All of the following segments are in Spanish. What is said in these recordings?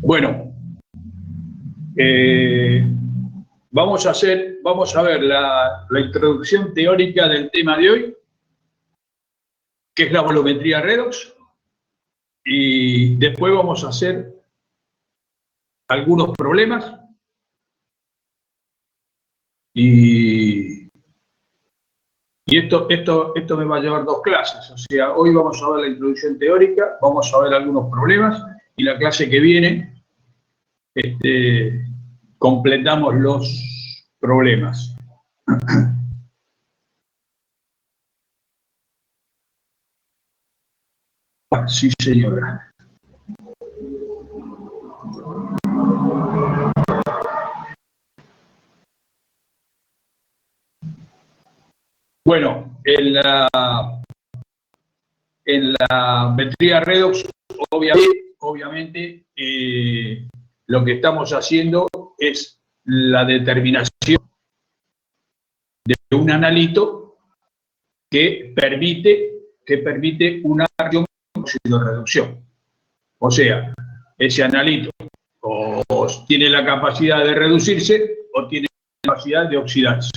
Bueno, vamos a ver la introducción teórica del tema de hoy, que es la volumetría redox, y después vamos a hacer algunos problemas y esto me va a llevar 2 clases. O sea, hoy vamos a ver la introducción teórica, vamos a ver algunos problemas y la clase que viene completamos los problemas. Sí, señora. Bueno, en la metría redox, obviamente lo que estamos haciendo es la determinación de un analito que permite una reacción de oxidorreducción. O sea, ese analito o tiene la capacidad de reducirse o tiene la capacidad de oxidarse.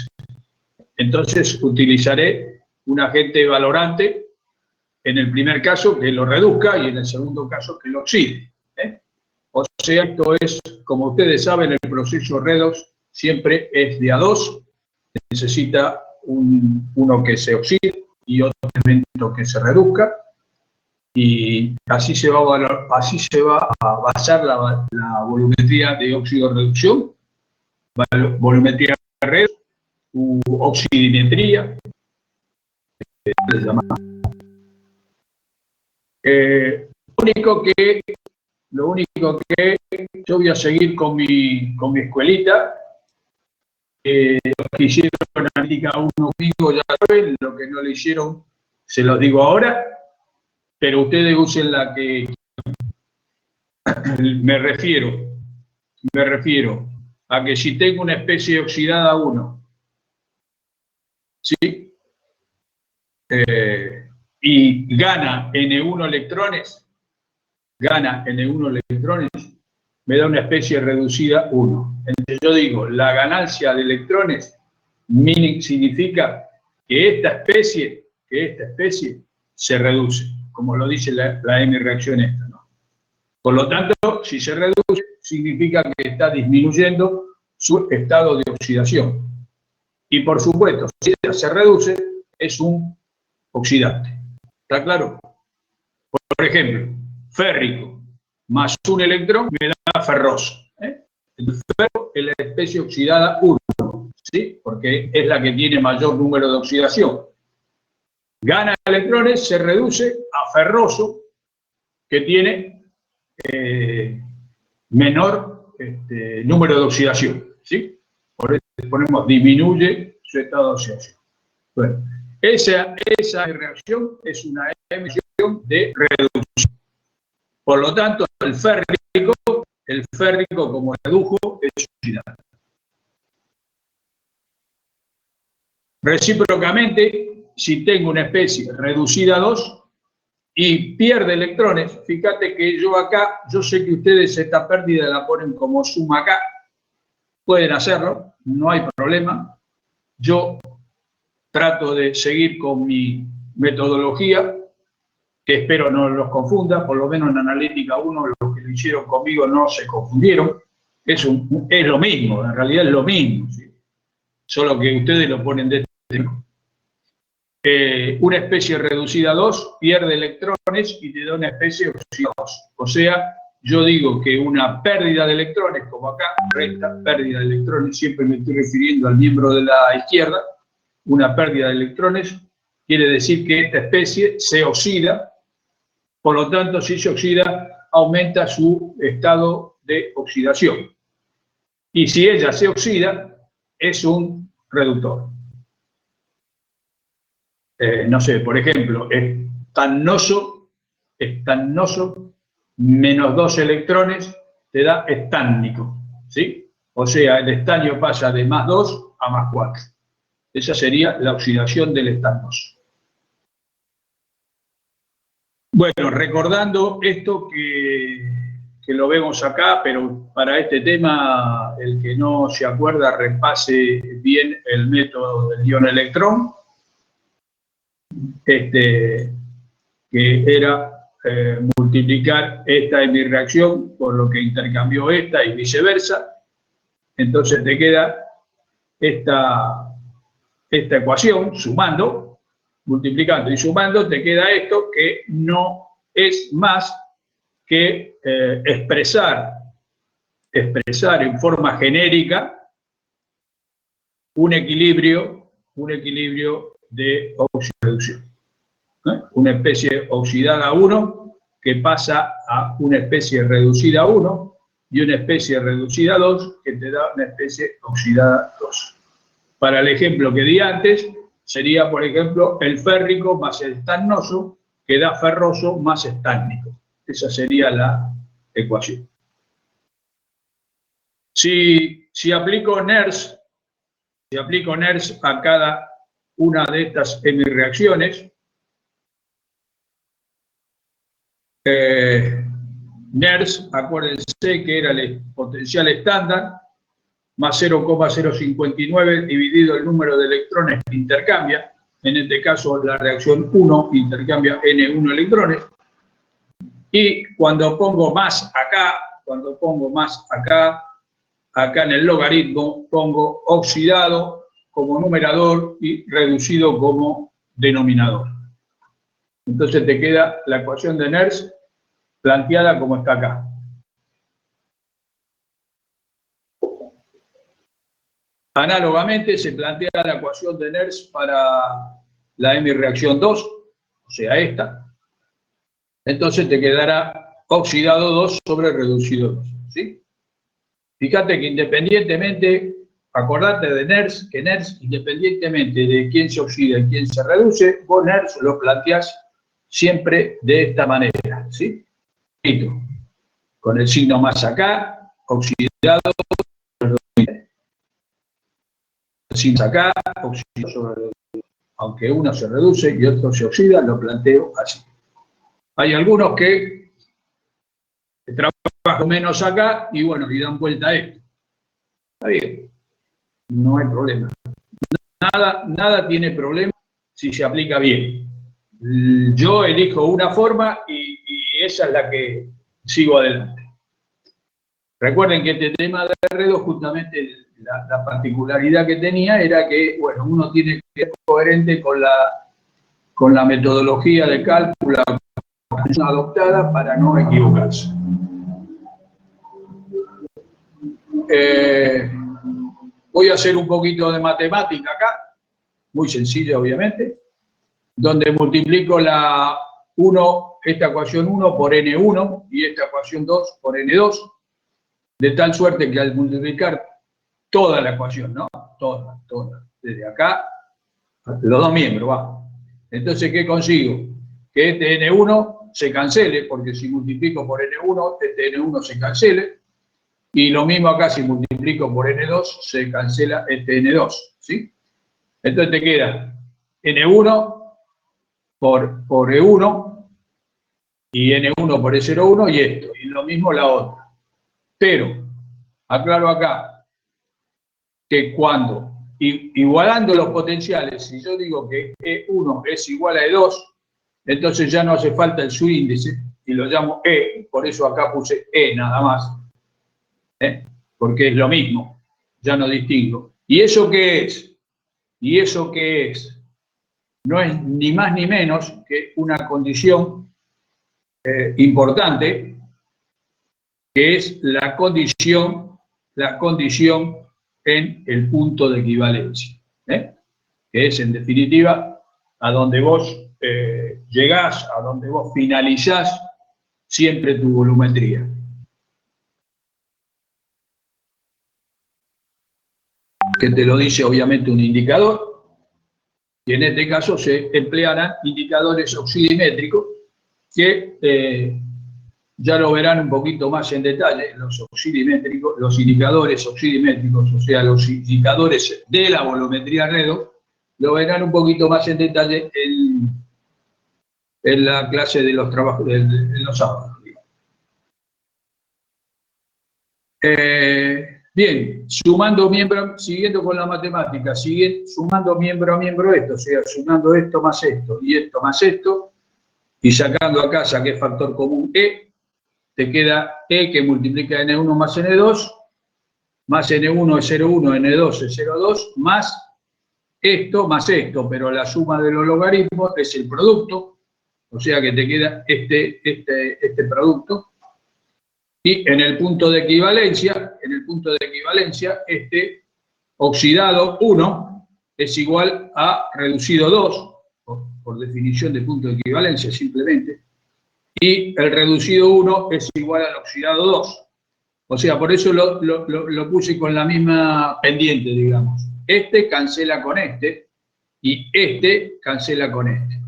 Entonces utilizaré un agente valorante en el primer caso que lo reduzca y en el segundo caso que lo oxide. O sea, esto es, como ustedes saben, el proceso redox siempre es de a dos, necesita uno que se oxide y otro elemento que se reduzca, y así se va a basar la volumetría de óxido-reducción, volumetría redox u oxidimetría. Lo único que yo voy a seguir con mi escuelita. Los que hicieron analítica 1 conmigo ya saben, lo que no le hicieron se los digo ahora, pero ustedes usen la que me refiero a que si tengo una especie oxidada 1, ¿sí? Y gana N1 electrones, me da una especie reducida 1. Entonces yo digo, la ganancia de electrones significa que esta especie se reduce, como lo dice la M reacción esta, ¿no? Por lo tanto, si se reduce, significa que está disminuyendo su estado de oxidación. Y por supuesto, si se reduce, es un oxidante. ¿Está claro? Por ejemplo, férrico más un electrón me da ferroso. El ferro es la especie oxidada 1, ¿sí? Porque es la que tiene mayor número de oxidación. Gana electrones, se reduce a ferroso, que tiene menor número de oxidación, ¿sí? Por eso ponemos disminuye su estado de oxidación. Bueno, esa reacción es una emisión de reducción. Por lo tanto, el férrico como redujo es oxidante. Recíprocamente, si tengo una especie reducida a 2 y pierde electrones, fíjate que yo sé que ustedes esta pérdida la ponen como suma acá, pueden hacerlo, no hay problema. Yo trato de seguir con mi metodología, que espero no los confunda, por lo menos en analítica 1 los que lo hicieron conmigo no se confundieron, es lo mismo, en realidad es lo mismo, ¿sí? Solo que ustedes lo ponen de una especie reducida a 2 pierde electrones y te da una especie oxidada a 2. O sea, yo digo que una pérdida de electrones, como acá, recta pérdida de electrones, siempre me estoy refiriendo al miembro de la izquierda, una pérdida de electrones quiere decir que esta especie se oxida. Por lo tanto, si se oxida, aumenta su estado de oxidación. Y si ella se oxida, es un reductor. No sé, por ejemplo, estannoso, menos 2 electrones te da estánico, ¿sí? O sea, el estanio pasa de más 2 a más 4. Esa sería la oxidación del estannoso. Bueno, recordando esto que que lo vemos acá, pero para este tema, el que no se acuerda, repase bien el método del ion-electrón, que era multiplicar esta hemirreacción por lo que intercambió esta y viceversa. Entonces te queda esta ecuación, sumando, multiplicando y sumando, te queda esto que no es más que expresar en forma genérica un equilibrio de oxidación. Una especie oxidada a 1 que pasa a una especie reducida a 1 y una especie reducida a 2 que te da una especie oxidada a 2. Para el ejemplo que di antes, sería, por ejemplo, el férrico más el estannoso, que da ferroso más estánico. Esa sería la ecuación. Si aplico NERS a cada una de estas hemirreacciones, NERS, acuérdense que era el potencial estándar, más 0,059 dividido el número de electrones que intercambia. En este caso, la reacción 1 intercambia N1 electrones. Y cuando pongo más acá, acá en el logaritmo, pongo oxidado como numerador y reducido como denominador. Entonces te queda la ecuación de NERS planteada como está acá. Análogamente se plantea la ecuación de NERS para la hemirreacción 2, o sea, esta. Entonces te quedará oxidado 2 sobre reducido 2. ¿Sí? Fíjate que independientemente, acordate de NERS, que NERS, independientemente de quién se oxida y quién se reduce, vos NERS lo planteás siempre de esta manera. ¿Sí? Con el signo más acá, oxidado, sin acá, oxidado sobre reducido. Aunque uno se reduce y otro se oxida, lo planteo así. Hay algunos que trabajan menos acá y bueno, y dan vuelta a esto. Está bien, no hay problema. Nada tiene problema si se aplica bien. Yo elijo una forma y esa es la que sigo adelante. Recuerden que este tema de R2, justamente la particularidad que tenía era que, bueno, uno tiene que ser coherente con la metodología de cálculo adoptada para no equivocarse. Voy a hacer un poquito de matemática acá, muy sencilla obviamente, donde multiplico esta ecuación 1 por N1 y esta ecuación 2 por N2, de tal suerte que al multiplicar toda la ecuación, ¿no? Toda, desde acá, los dos miembros, va. Entonces, ¿qué consigo? Que este N1 se cancele, porque si multiplico por N1, este N1 se cancele, y lo mismo acá, si multiplico por N2, se cancela este N2, ¿sí? Entonces te queda N1 por E1 y N1 por E01 y esto, y lo mismo la otra. Pero, aclaro acá, que cuando, igualando los potenciales, si yo digo que E1 es igual a E2, entonces ya no hace falta el subíndice, y lo llamo E, por eso acá puse E nada más, porque es lo mismo, ya no distingo. ¿Y eso qué es? ¿Y eso qué es? No es ni más ni menos que una condición importante, que es la condición en el punto de equivalencia, que es en definitiva a donde vos llegás, a donde vos finalizás siempre tu volumetría. Que te lo dice obviamente un indicador, y en este caso se emplearán indicadores oxidimétricos que ya lo verán un poquito más en detalle, los indicadores oxidimétricos, o sea, los indicadores de la volumetría redox, lo verán un poquito más en detalle en la clase de los trabajos, en los sábados. Bien, sumando miembro, siguiendo con la matemática, sumando miembro a miembro esto, o sea, sumando esto más esto y esto más esto, y sacando acá, saqué factor común E, te queda E que multiplica N1 más N2, más N1 es 0,1, N2 es 0,2, más esto, pero la suma de los logaritmos es el producto, o sea que te queda este producto. Y en el punto de equivalencia, este oxidado 1 es igual a reducido 2, por definición de punto de equivalencia simplemente, y el reducido 1 es igual al oxidado 2. O sea, por eso lo puse con la misma pendiente, digamos. Este cancela con este y este cancela con este.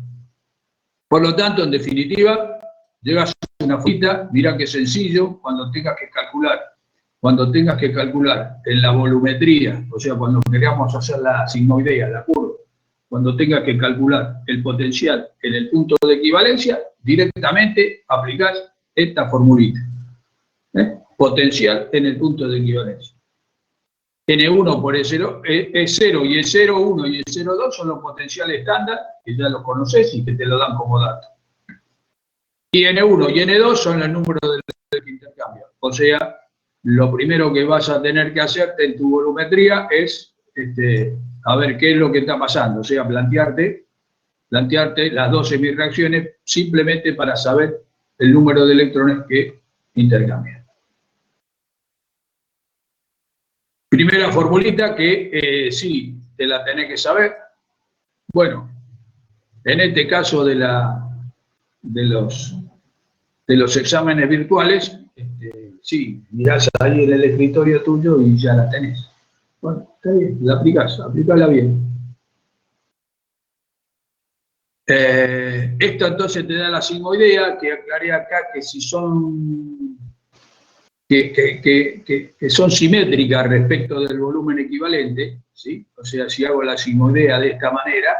Por lo tanto, en definitiva, llegas a una fita, mira qué sencillo, cuando tengas que calcular en la volumetría, o sea, cuando queramos hacer la sigmoidea, la curva, cuando tengas que calcular el potencial en el punto de equivalencia, directamente aplicás esta formulita. Potencial en el punto de equivalencia. N1 por E0 es 0 y el 0,1 y el 0,2 son los potenciales estándar, que ya los conoces y que te lo dan como dato. Y N1 y N2 son el número del intercambio. O sea, lo primero que vas a tener que hacerte en tu volumetría es a ver qué es lo que está pasando. O sea, plantearte las dos semirreacciones simplemente para saber el número de electrones que intercambian. Primera formulita que sí, te la tenés que saber. Bueno, en este caso de los exámenes virtuales, sí, mirás ahí en el escritorio tuyo y ya la tenés. Bueno, está bien, la aplicala bien. Esto entonces te da la sigmoidea, que aclaré acá que si son que son simétricas respecto del volumen equivalente, ¿sí? O sea, si hago la sigmoidea de esta manera,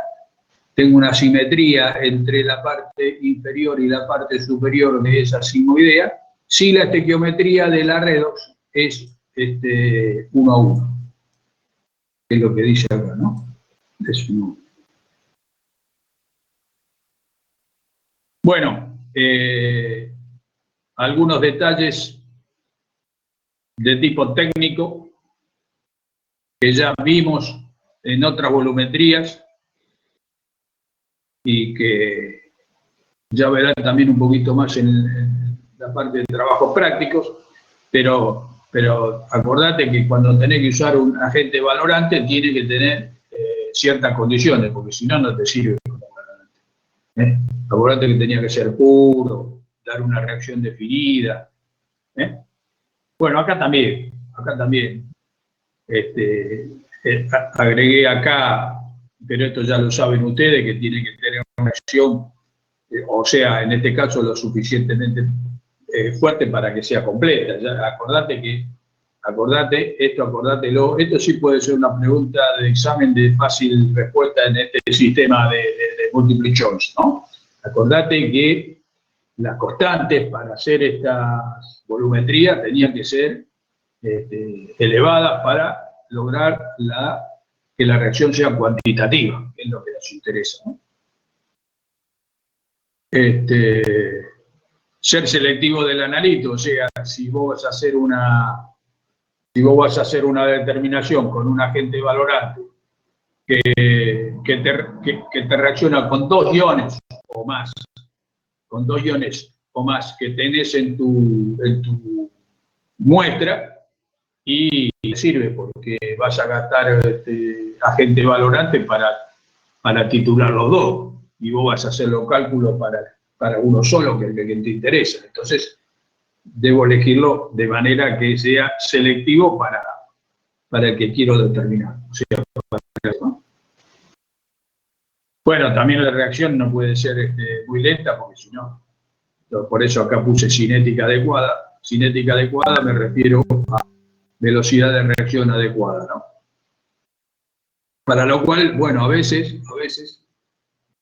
tengo una simetría entre la parte inferior y la parte superior de esa sigmoidea, si la estequiometría de la redox es 1 a 1, que es lo que dice acá, ¿no? Es 1 a 1. Bueno, algunos detalles de tipo técnico que ya vimos en otras volumetrías y que ya verán también un poquito más en la parte de trabajos prácticos, pero acordate que cuando tenés que usar un agente valorante tiene que tener ciertas condiciones, porque si no, no te sirve como valorante. Acordate que tenía que ser puro, dar una reacción definida. Bueno, acá también. Agregué acá, pero esto ya lo saben ustedes, que tiene que tener una acción, o sea, en este caso lo suficientemente fuerte para que sea completa. Ya, acordátelo, esto sí puede ser una pregunta de examen de fácil respuesta en este sistema de multiple choice, ¿no? Acordate que las constantes para hacer estas volumetrías tenían que ser elevadas para lograr que la reacción sea cuantitativa, que es lo que nos interesa, ¿no? Ser selectivo del analito, o sea, si vos vas a hacer una determinación con un agente valorante que te reacciona con 2 iones o más, que tenés en tu muestra, y sirve porque vas a gastar agente valorante para titular los dos, y vos vas a hacer los cálculos para uno solo, que es el que te interesa. Entonces, debo elegirlo de manera que sea selectivo para el que quiero determinar. O sea, ¿no? Bueno, también la reacción no puede ser muy lenta, porque si no, por eso acá puse cinética adecuada. Cinética adecuada me refiero a velocidad de reacción adecuada, ¿no? Para lo cual, bueno, a veces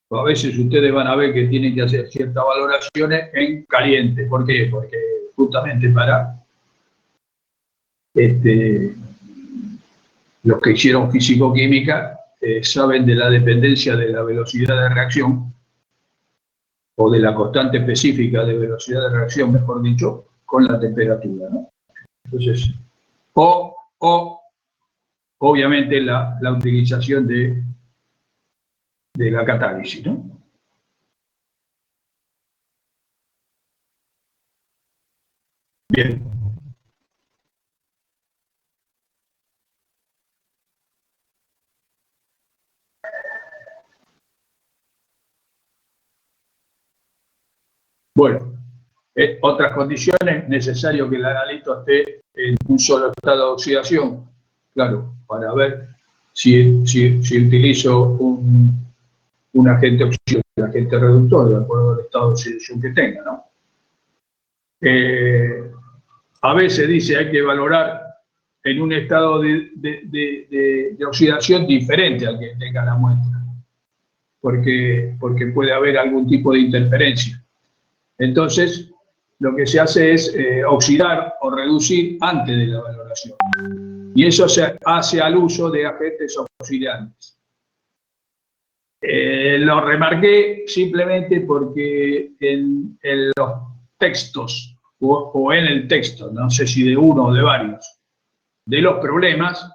ustedes van a ver que tienen que hacer ciertas valoraciones en caliente. ¿Por qué? Porque justamente los que hicieron físico-química saben de la dependencia de la velocidad de reacción, o de la constante específica de velocidad de reacción, mejor dicho, con la temperatura, ¿no? Entonces, obviamente la utilización de la catálisis, ¿no? Bien. Bueno, otras condiciones, necesario que el analito esté en un solo estado de oxidación, claro, para ver si utilizo un agente oxidante, un agente reductor, de acuerdo al estado de oxidación que tenga, ¿no? A veces dice hay que valorar en un estado de oxidación diferente al que tenga la muestra, porque puede haber algún tipo de interferencia. Entonces, lo que se hace es oxidar o reducir antes de la valoración. Y eso se hace al uso de agentes oxidantes. Lo remarqué simplemente porque en los textos, o en el texto, no sé si de uno o de varios, de los problemas,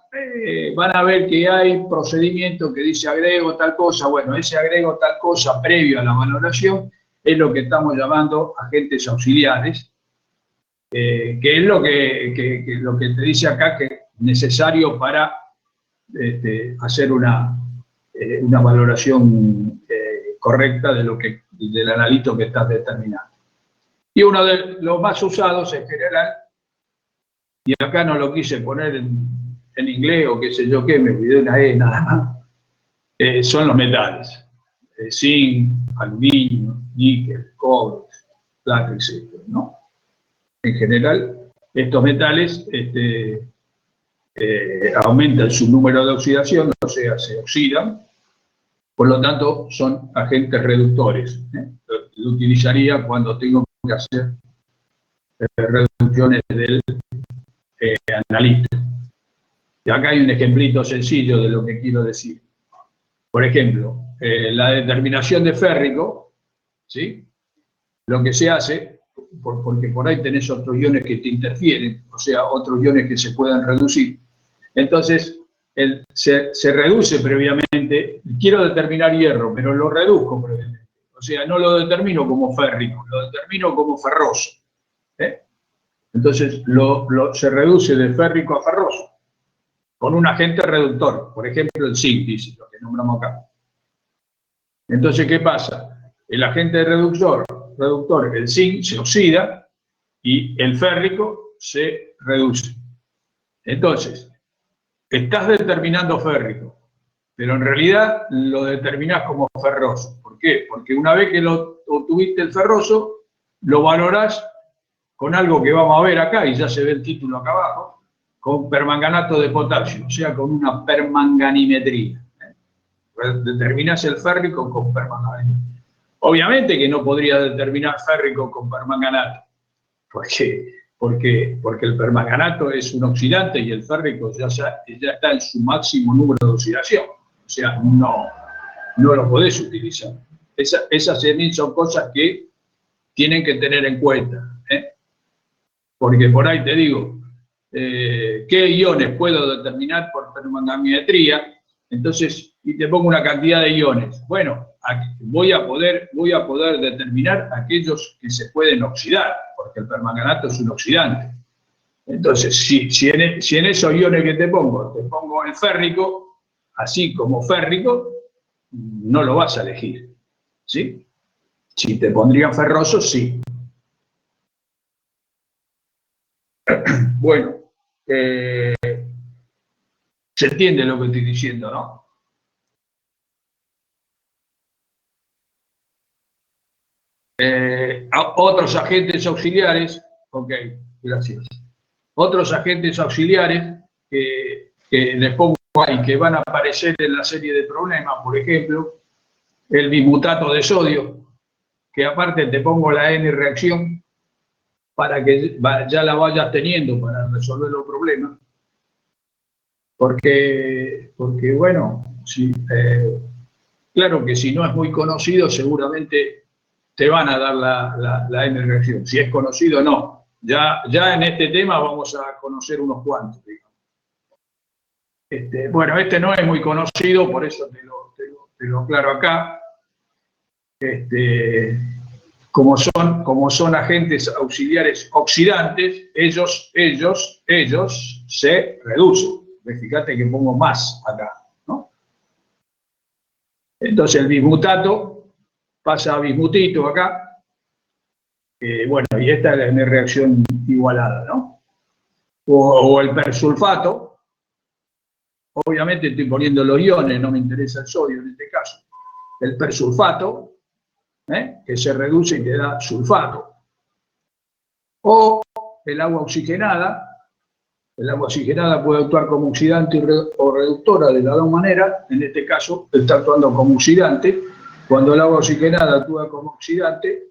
van a ver que hay procedimientos que dice agrego tal cosa. Bueno, ese agrego tal cosa previo a la valoración es lo que estamos llamando agentes auxiliares, que es lo que te dice acá que es necesario para hacer una valoración correcta del analito que estás determinando. Y uno de los más usados en general, y acá no lo quise poner en inglés o qué sé yo qué, me olvidé una E nada más, son los metales. Zinc, aluminio, níquel, cobre, plata, etc., ¿no? En general, estos metales aumentan su número de oxidación, o sea, se oxidan, por lo tanto, son agentes reductores. Lo utilizaría cuando tengo que hacer reducciones del analito. Y acá hay un ejemplito sencillo de lo que quiero decir. Por ejemplo, la determinación de férrico, ¿sí? Lo que se hace, porque por ahí tenés otros iones que te interfieren, o sea, otros iones que se puedan reducir. Entonces, se reduce previamente, quiero determinar hierro, pero lo reduzco previamente. O sea, no lo determino como férrico, lo determino como ferroso. Entonces, se reduce de férrico a ferroso con un agente reductor, por ejemplo el zinc, dice, lo que nombramos acá. Entonces, ¿qué pasa? El agente reductor, el zinc, se oxida y el férrico se reduce. Entonces, estás determinando férrico, pero en realidad lo determinás como ferroso. ¿Por qué? Porque una vez que lo obtuviste el ferroso, lo valorás con algo que vamos a ver acá, y ya se ve el título acá abajo, con permanganato de potasio, o sea, con una permanganimetría. Determinás el férrico con permanganato. Obviamente que no podría determinar férrico con permanganato, porque el permanganato es un oxidante y el férrico ya está en su máximo número de oxidación. O sea, no lo podés utilizar. Esas son cosas que tienen que tener en cuenta. Porque por ahí te digo, ¿qué iones puedo determinar por permanganometría? Entonces, y te pongo una cantidad de iones. Bueno, voy a poder determinar aquellos que se pueden oxidar, porque el permanganato es un oxidante. Entonces, si en esos iones que te pongo el férrico, así como férrico, no lo vas a elegir, ¿sí? Si te pondría ferroso, sí. Bueno, se entiende lo que estoy diciendo, ¿no? Otros agentes auxiliares, ok, gracias. Otros agentes auxiliares que les pongo ahí, que van a aparecer en la serie de problemas, por ejemplo, el bismutato de sodio, que aparte te pongo la N-reacción, para que ya la vayas teniendo para resolver los problemas. Porque bueno, si, claro que si no es muy conocido, seguramente te van a dar la N reacción. Si es conocido, no. Ya en este tema vamos a conocer unos cuantos, digamos. Bueno, este no es muy conocido, por eso te lo aclaro acá. Como son agentes auxiliares oxidantes, ellos se reducen. Fíjate que pongo más acá, ¿no? Entonces el bismutato pasa a bismutito acá. Bueno, y esta es la reacción igualada, ¿no? O el persulfato. Obviamente estoy poniendo los iones, no me interesa el sodio en este caso. El persulfato, que se reduce y te da sulfato. O el agua oxigenada. El agua oxigenada puede actuar como oxidante o reductora de las dos maneras. En este caso está actuando como oxidante. Cuando el agua oxigenada actúa como oxidante,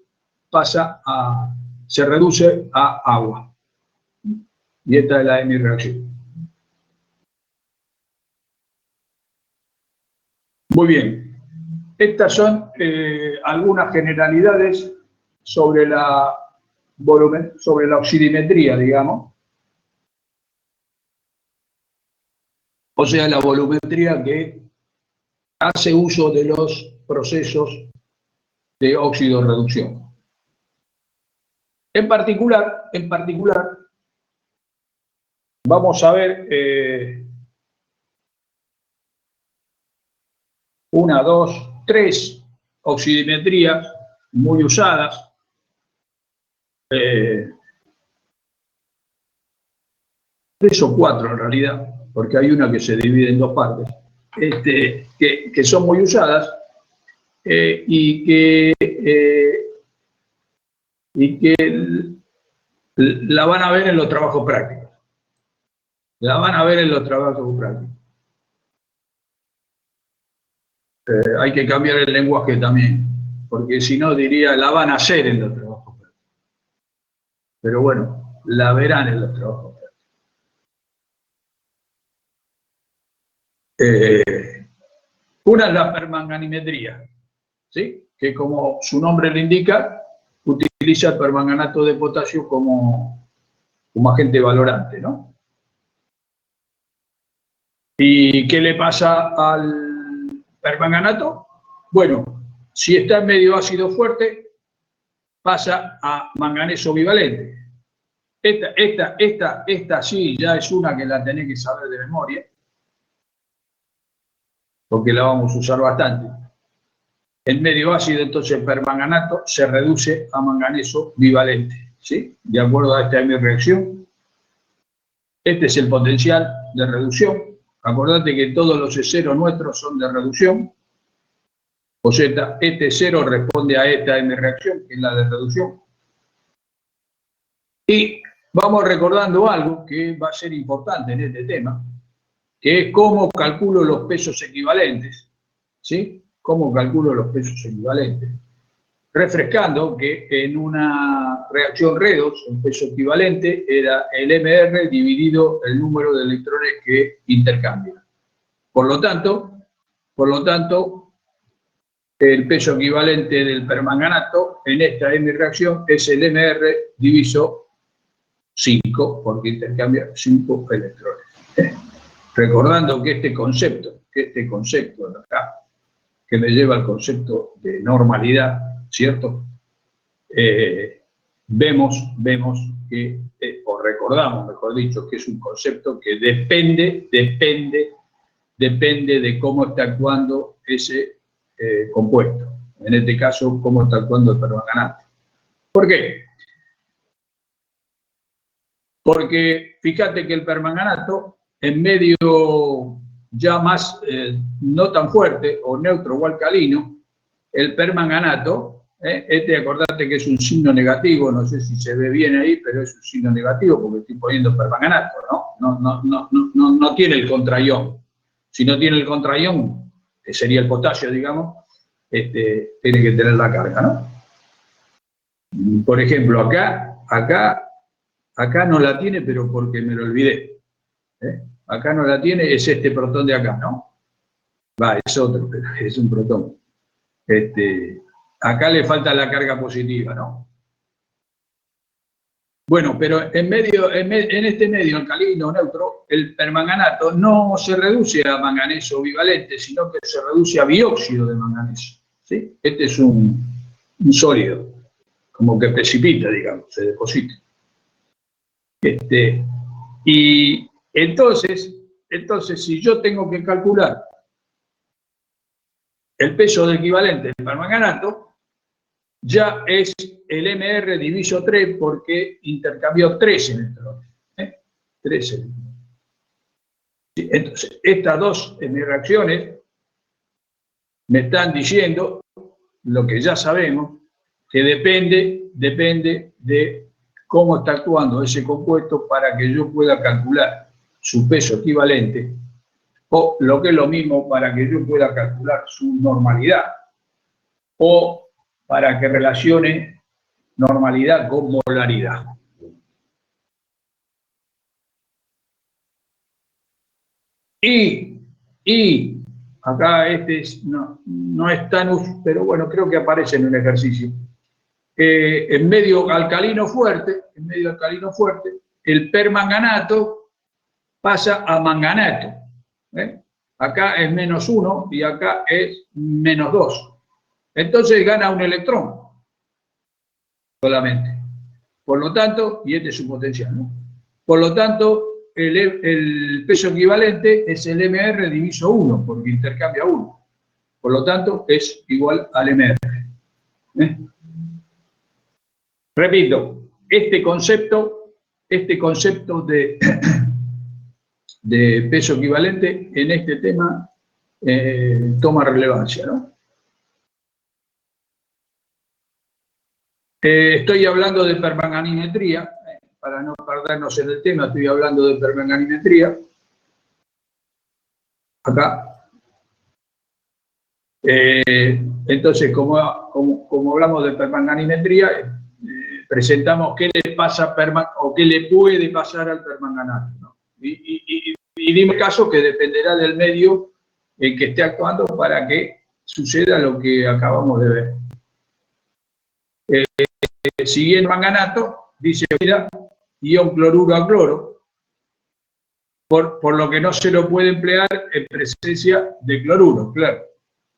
se reduce a agua. Y esta es la hemireacción. Muy bien. Estas son algunas generalidades sobre la oxidimetría, digamos. O sea, la volumetría que hace uso de los procesos de óxido-reducción. En particular, vamos a ver una, dos, tres oxidimetrías muy usadas. Tres o cuatro en realidad, porque hay una que se divide en dos partes, que son muy usadas y que la van a ver en los trabajos prácticos. Hay que cambiar el lenguaje también, porque si no diría la van a hacer en los trabajos prácticos. Pero bueno, la verán en los trabajos prácticos. Una es la permanganimetría, ¿sí? Que como su nombre le indica, utiliza el permanganato de potasio como agente valorante, ¿no? ¿Y qué le pasa al permanganato? Bueno, si está en medio ácido fuerte, pasa a manganeso bivalente. Esta sí ya es una que la tenés que saber de memoria, porque la vamos a usar bastante. En medio ácido, entonces, el permanganato se reduce a manganeso bivalente, ¿sí? De acuerdo a esta hemireacción. Este es el potencial de reducción. Acordate que todos los E0 nuestros son de reducción. O sea, este 0 responde a esta hemireacción, que es la de reducción. Y vamos recordando algo que va a ser importante en este tema, que es cómo calculo los pesos equivalentes, ¿sí? ¿Cómo calculo los pesos equivalentes? Refrescando que en una reacción redox, el peso equivalente era el MR dividido el número de electrones que intercambian. Por lo tanto, el peso equivalente del permanganato en esta hemireacción es el MR diviso 5, porque intercambia 5 electrones. Recordando que este concepto de acá, que me lleva al concepto de normalidad, ¿cierto? Vemos que, o recordamos, mejor dicho, que es un concepto que depende de cómo está actuando ese compuesto. En este caso, cómo está actuando el permanganato. ¿Por qué? Porque fíjate que el permanganato, en medio ya más no tan fuerte, o neutro o alcalino, el permanganato, acordate que es un signo negativo, no sé si se ve bien ahí, pero es un signo negativo porque estoy poniendo permanganato, ¿no? No tiene el contraión. Si no tiene el contraión, que sería el potasio, digamos, tiene que tener la carga, ¿no? Por ejemplo, acá acá no la tiene, pero porque me lo olvidé. Acá no la tiene, es este protón de acá, ¿no? Es otro, pero es un protón. Acá le falta la carga positiva, ¿no? Bueno, pero en este medio alcalino neutro, el permanganato no se reduce a manganeso bivalente, sino que se reduce a bióxido de manganeso, ¿sí? Este es un sólido, como que precipita, digamos, se deposita. Y entonces, si yo tengo que calcular el peso del equivalente del permanganato, ya es el MR diviso 3 porque intercambió 3 electrones. 3 electrones. Entonces, estas dos reacciones me están diciendo lo que ya sabemos, que depende de cómo está actuando ese compuesto para que yo pueda calcular su peso equivalente, o lo que es lo mismo, para que yo pueda calcular su normalidad, o para que relacione normalidad con molaridad. Y acá no es tan, pero bueno, creo que aparece en un ejercicio. En medio alcalino fuerte, el permanganato pasa a manganato. Acá es -1 y acá es -2. Entonces gana un electrón solamente. Por lo tanto, y este es su potencial, ¿no? Por lo tanto, el peso equivalente es el MR diviso 1, porque intercambia 1. Por lo tanto, es igual al MR. Repito, este concepto de peso equivalente en este tema toma relevancia, ¿no? Estoy hablando de permanganimetría, para no perdernos en el tema, estoy hablando de permanganimetría. Acá. Entonces, como hablamos de permanganimetría, presentamos qué le pasa o qué le puede pasar al permanganato, ¿no? Y dimos caso que dependerá del medio en que esté actuando para que suceda lo que acabamos de ver. Siguiendo manganato, dice, mira, ion cloruro a cloro, por lo que no se lo puede emplear en presencia de cloruro, claro.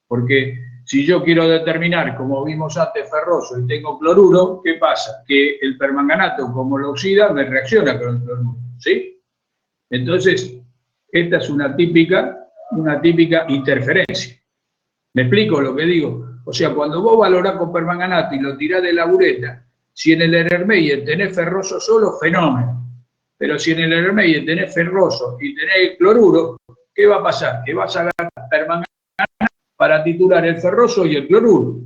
Porque si yo quiero determinar, como vimos antes, ferroso y tengo cloruro, ¿qué pasa? Que el permanganato, como lo oxida, me reacciona con el cloruro, ¿sí? Entonces, esta es una típica interferencia. ¿Me explico lo que digo? O sea, cuando vos valorás con permanganato y lo tirás de la bureta, si en el Erlenmeyer tenés ferroso solo, fenómeno. Pero si en el Erlenmeyer tenés ferroso y tenés cloruro, ¿qué va a pasar? Que vas a ganar permanganato para titular el ferroso y el cloruro.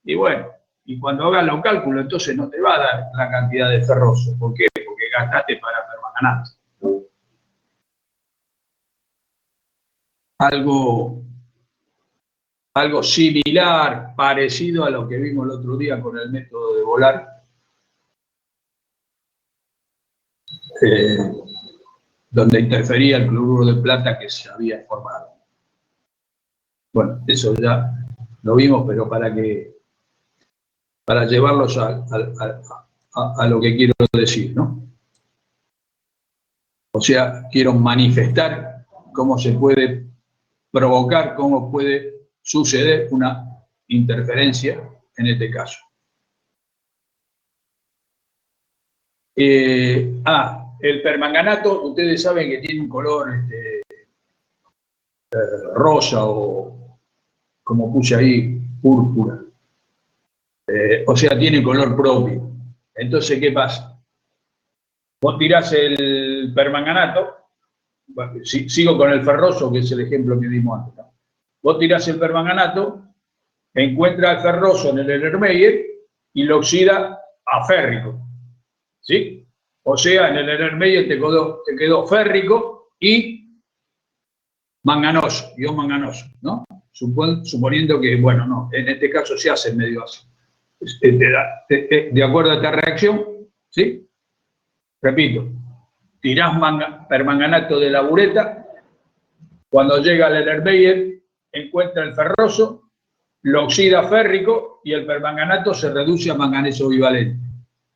Y bueno, y cuando hagas los cálculos, entonces no te va a dar la cantidad de ferroso. ¿Por qué? Porque gastaste para permanganato. Algo similar, parecido a lo que vimos el otro día con el método de Volar. Donde interfería el cloruro de plata que se había formado. Bueno, eso ya lo vimos, pero para llevarlos a lo que quiero decir, ¿no? O sea, quiero manifestar cómo se puede provocar, cómo puede suceder una interferencia en este caso. El permanganato, ustedes saben que tiene un color rosa o, como puse ahí, púrpura. O sea, tiene color propio. Entonces, ¿qué pasa? Vos tirás el permanganato, bueno, sigo con el ferroso, que es el ejemplo que dimos antes, ¿no? Vos tirás el permanganato, encuentra el ferroso en el Erlenmeyer y lo oxida a férrico, ¿sí? O sea, en el Erlenmeyer te quedó férrico y manganoso, ion manganoso, ¿no? Suponiendo que, bueno, no, en este caso se hace medio así. De acuerdo a esta reacción, ¿Sí? Repito, tirás permanganato de la bureta, cuando llega el Erlenmeyer, encuentra el ferroso, lo oxida férrico y el permanganato se reduce a manganeso bivalente.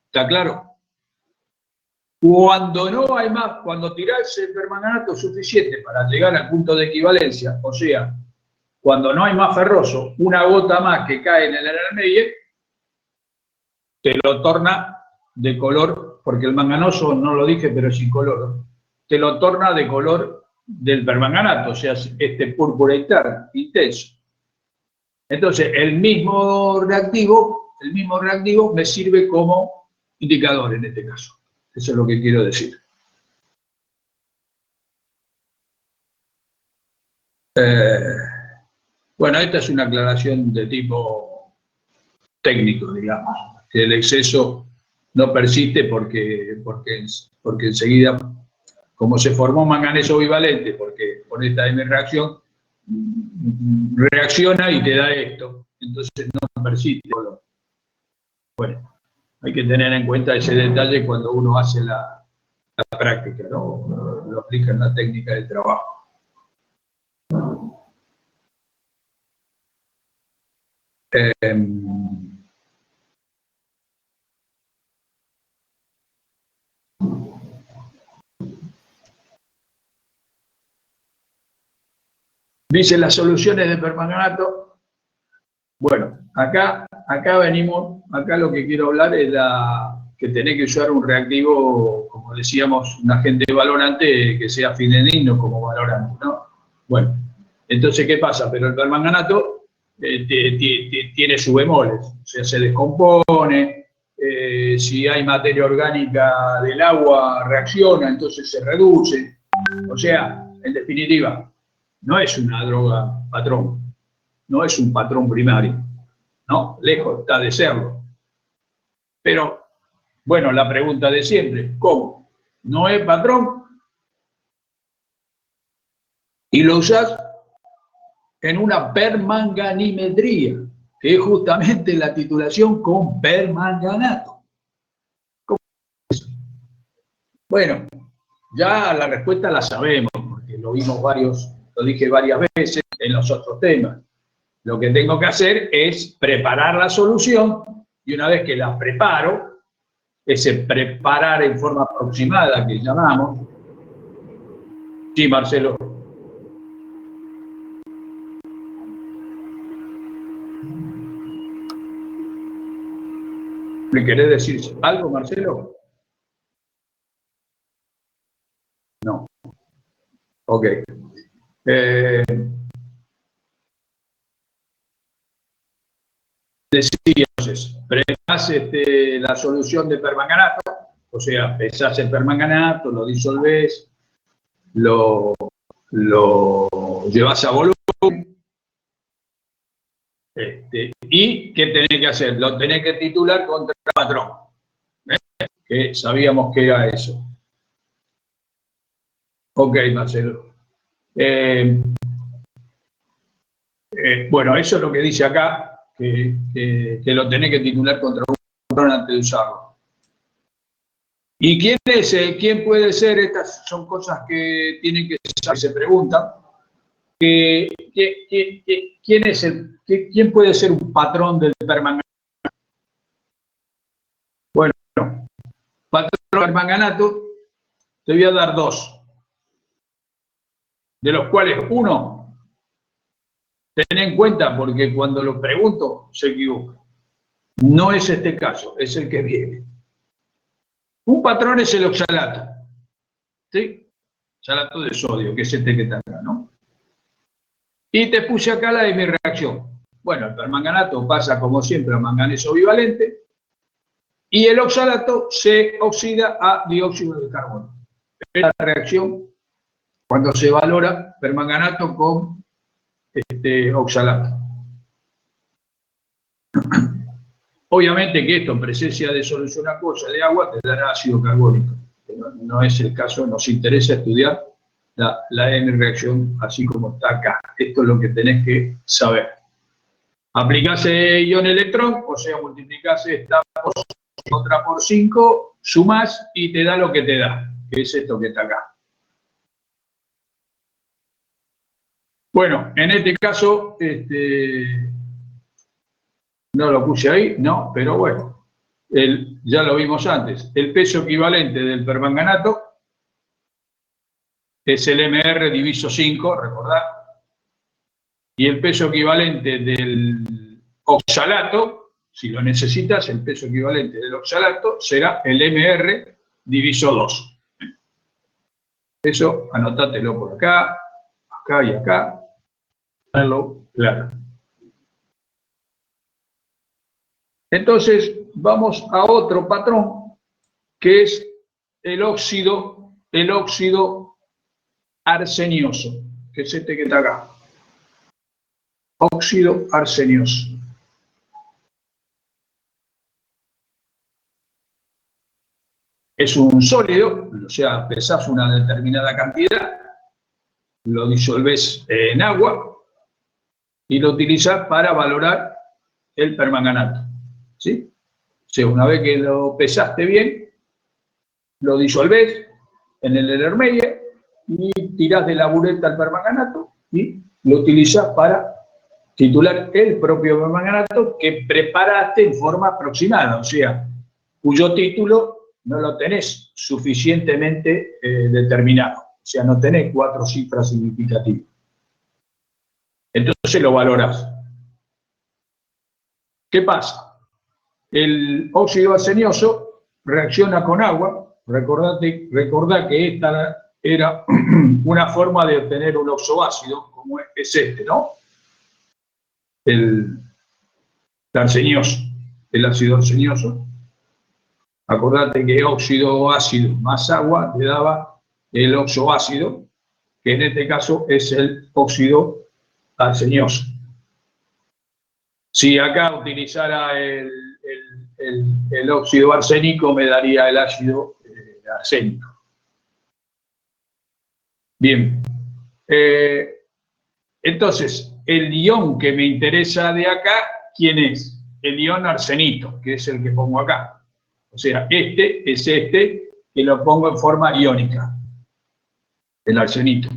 ¿Está claro? Cuando no hay más, cuando tirás el permanganato suficiente para llegar al punto de equivalencia, o sea, cuando no hay más ferroso, una gota más que cae en el Erlenmeyer, te lo torna de color, porque el manganoso, no lo dije, pero es incoloro, te lo torna de color del permanganato, o sea, este púrpura intenso. Entonces, el mismo reactivo me sirve como indicador en este caso. Eso es lo que quiero decir. Bueno, esta es una aclaración de tipo técnico, digamos, que el exceso no persiste porque enseguida, como se formó manganeso bivalente, porque por esta M reacción, reacciona y te da esto, entonces no persiste. Bueno, hay que tener en cuenta ese detalle cuando uno hace la práctica, ¿no? Lo aplica en la técnica de trabajo. Dice las soluciones de permanganato. Bueno, acá venimos, acá lo que quiero hablar es que tenés que usar un reactivo, como decíamos, un agente valorante que sea fidedigno como valorante, ¿no? Bueno, entonces, ¿qué pasa? Pero el permanganato tiene sus bemoles, o sea, se descompone, si hay materia orgánica del agua, reacciona, entonces se reduce. O sea, en definitiva, no es una droga patrón, no es un patrón primario, ¿no? Lejos está de serlo. Pero, bueno, la pregunta de siempre, ¿cómo? ¿No es patrón? Y lo usás en una permanganimetría, que es justamente la titulación con permanganato. ¿Cómo es eso? Bueno, ya la respuesta la sabemos, porque lo dije varias veces en los otros temas. Lo que tengo que hacer es preparar la solución y una vez que la preparo, ese preparar en forma aproximada que llamamos. Sí, Marcelo. ¿Me querés decir algo, Marcelo? No. Ok. Decía entonces, preparás la solución de permanganato, o sea, pesás el permanganato, lo disolvés, lo llevas a volumen, y ¿qué tenés que hacer? Lo tenés que titular contra el patrón, que sabíamos que era eso. Ok, Marcelo. Bueno, eso es lo que dice acá, que lo tenés que titular contra un patrón antes de usarlo. ¿Y quién puede ser? Estas son cosas que tienen que saber, se preguntan. ¿Quién puede ser un patrón del permanganato? Bueno, patrón del permanganato, te voy a dar dos, de los cuales uno, ten en cuenta, porque cuando lo pregunto se equivoca. No es este caso, es el que viene. Un patrón es el oxalato, ¿sí? Oxalato de sodio, que es este que está acá, ¿no? Y te puse acá la de mi reacción. Bueno, el permanganato pasa como siempre a manganeso bivalente y el oxalato se oxida a dióxido de carbono. Es la reacción cuando se valora permanganato con oxalato. Obviamente que esto en presencia de solución acuosa de agua te dará ácido carbónico. No es el caso, nos interesa estudiar la N-reacción así como está acá. Esto es lo que tenés que saber. Aplicás ion electrón, o sea, multiplicás esta por 5 sumás y te da lo que te da, que es esto que está acá. Bueno, en este caso, no lo puse ahí, no, pero bueno, ya lo vimos antes. El peso equivalente del permanganato es el MR diviso 5, recordad. Y el peso equivalente del oxalato, si lo necesitas, el peso equivalente del oxalato será el MR diviso 2. Eso anotátelo por acá, acá y acá. Claro. Entonces, vamos a otro patrón, que es el óxido arsenioso, que es este que está acá. Óxido arsenioso. Es un sólido, o sea, pesás una determinada cantidad, lo disolvés en agua y lo utilizás para valorar el permanganato. ¿Sí? O sea, una vez que lo pesaste bien, lo disolvés en el Erlenmeyer y tirás de la bureta al permanganato y lo utilizás para titular el propio permanganato que preparaste en forma aproximada, o sea, cuyo título no lo tenés suficientemente determinado, o sea, no tenés 4 cifras significativas. Entonces lo valorás. ¿Qué pasa? El óxido arsenioso reacciona con agua. Recordá que esta era una forma de obtener un oxoácido, como es este, ¿no? El arsenioso, el ácido arsenioso. Acordate que óxido ácido más agua te daba el oxoácido, que en este caso es el óxido arsenioso. Si acá utilizara el óxido arsénico, me daría el ácido arsénico. Bien. Entonces, el ion que me interesa de acá, ¿quién es? El ion arsenito, que es el que pongo acá. O sea, este es este, que lo pongo en forma iónica. El arsenito.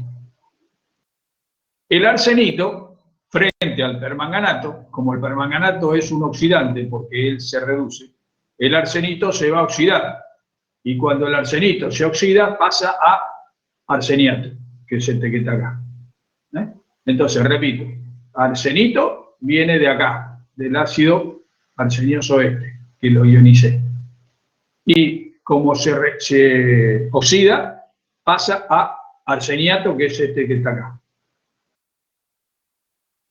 El arsenito, frente al permanganato, como el permanganato es un oxidante porque él se reduce, el arsenito se va a oxidar. Y cuando el arsenito se oxida, pasa a arseniato, que es este que está acá. Entonces, repito, arsenito viene de acá, del ácido arsenioso este, que lo ionicé. Y como se oxida, pasa a arseniato, que es este que está acá.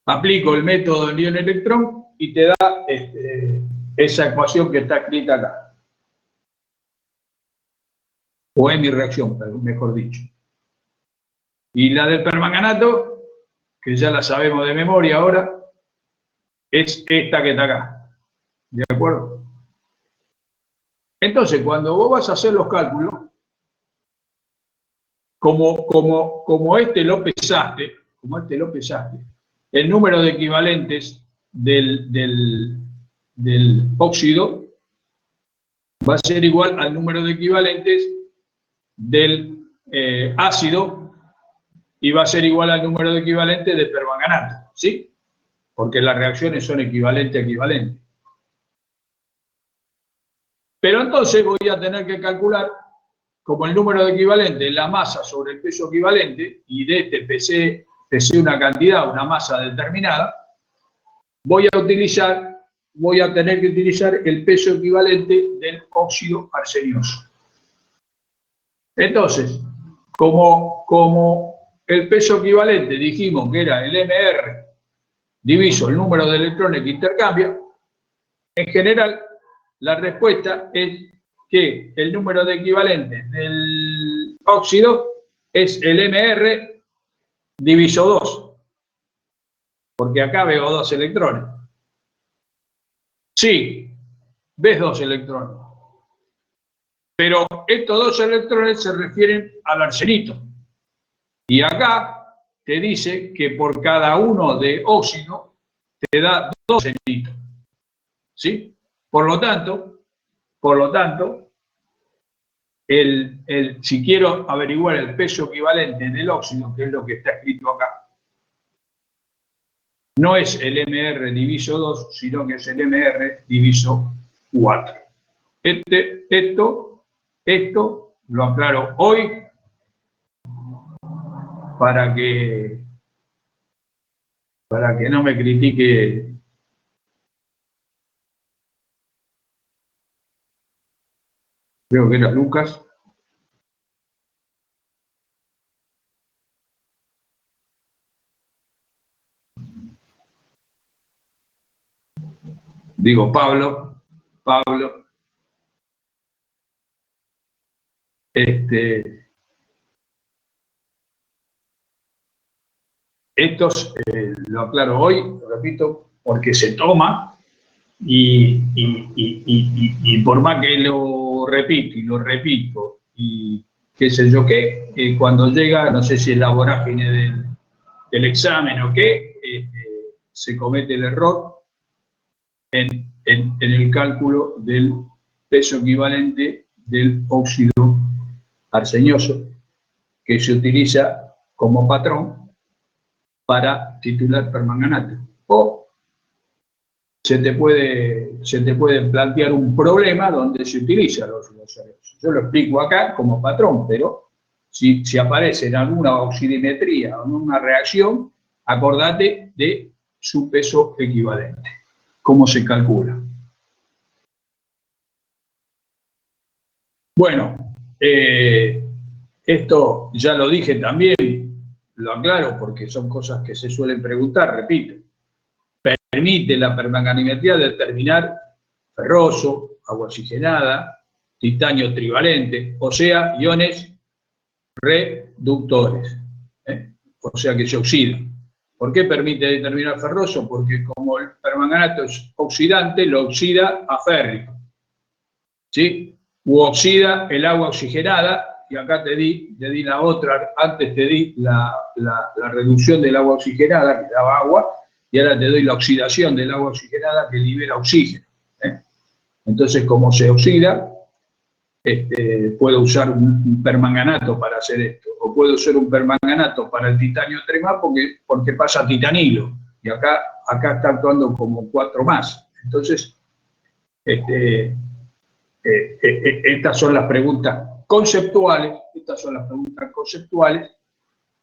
Aplico el método del ion-electrón y te da esa ecuación que está escrita acá. O es mi reacción, mejor dicho. Y la del permanganato, que ya la sabemos de memoria ahora, es esta que está acá. ¿De acuerdo? Entonces, cuando vos vas a hacer los cálculos, como este lo pesaste, el número de equivalentes del óxido va a ser igual al número de equivalentes del ácido y va a ser igual al número de equivalentes del permanganato, ¿sí? Porque las reacciones son equivalente a equivalente. Pero entonces voy a tener que calcular como el número de equivalentes, la masa sobre el peso equivalente, y de este pesé una cantidad, una masa determinada, voy a tener que utilizar el peso equivalente del óxido arsenioso. Entonces, como el peso equivalente dijimos que era el MR diviso el número de electrones que intercambia, en general la respuesta es que el número de equivalentes del óxido es el MR diviso 2, porque acá veo 2 electrones. Sí, ves 2 electrones. Pero estos 2 electrones se refieren al arsenito. Y acá te dice que por cada uno de óxido te da 2 arsenitos. ¿Sí? Por lo tanto, si quiero averiguar el peso equivalente del óxido, que es lo que está escrito acá, no es el MR diviso 2, sino que es el MR diviso 4. Esto lo aclaro hoy para que no me critique. Creo que era Lucas. Digo Pablo. Estos lo aclaro hoy, repito, porque se toma y por más que lo repito y qué sé yo qué, cuando llega, no sé si es la vorágine del examen o qué, se comete el error en el cálculo del peso equivalente del óxido arsenioso que se utiliza como patrón para titular permanganato. O se te puede plantear un problema donde se utiliza los arseniosos. Yo lo explico acá como patrón, pero si aparece en alguna oxidimetría o en una reacción, acordate de su peso equivalente. ¿Cómo se calcula? Bueno, esto ya lo dije también, lo aclaro porque son cosas que se suelen preguntar, repito. Permite la permanganimetría determinar ferroso, agua oxigenada, titanio trivalente, o sea, iones reductores, o sea que se oxidan. ¿Por qué permite determinar ferroso? Porque como el permanganato es oxidante, lo oxida a férrico, ¿sí? U oxida el agua oxigenada, y acá te di la otra, antes te di la reducción del agua oxigenada, que daba agua, y ahora te doy la oxidación del agua oxigenada que libera oxígeno. Entonces, como se oxida, puedo usar un permanganato para hacer esto, o puedo usar un permanganato para el titanio 3 más porque pasa titanilo, y acá está actuando como 4 más. Entonces, estas son las preguntas conceptuales,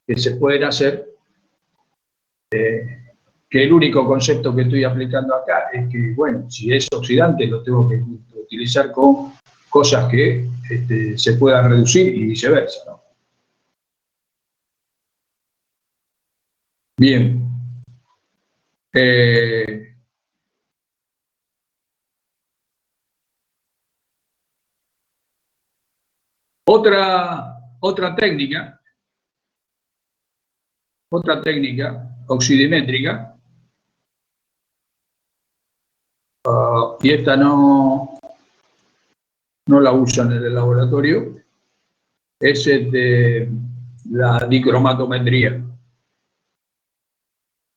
que se pueden hacer, que el único concepto que estoy aplicando acá es que, bueno, si es oxidante lo tengo que utilizar con cosas que se puedan reducir y viceversa, ¿no? Bien. Otra técnica oxidimétrica, y esta no la usan en el laboratorio, es la dicromatometría,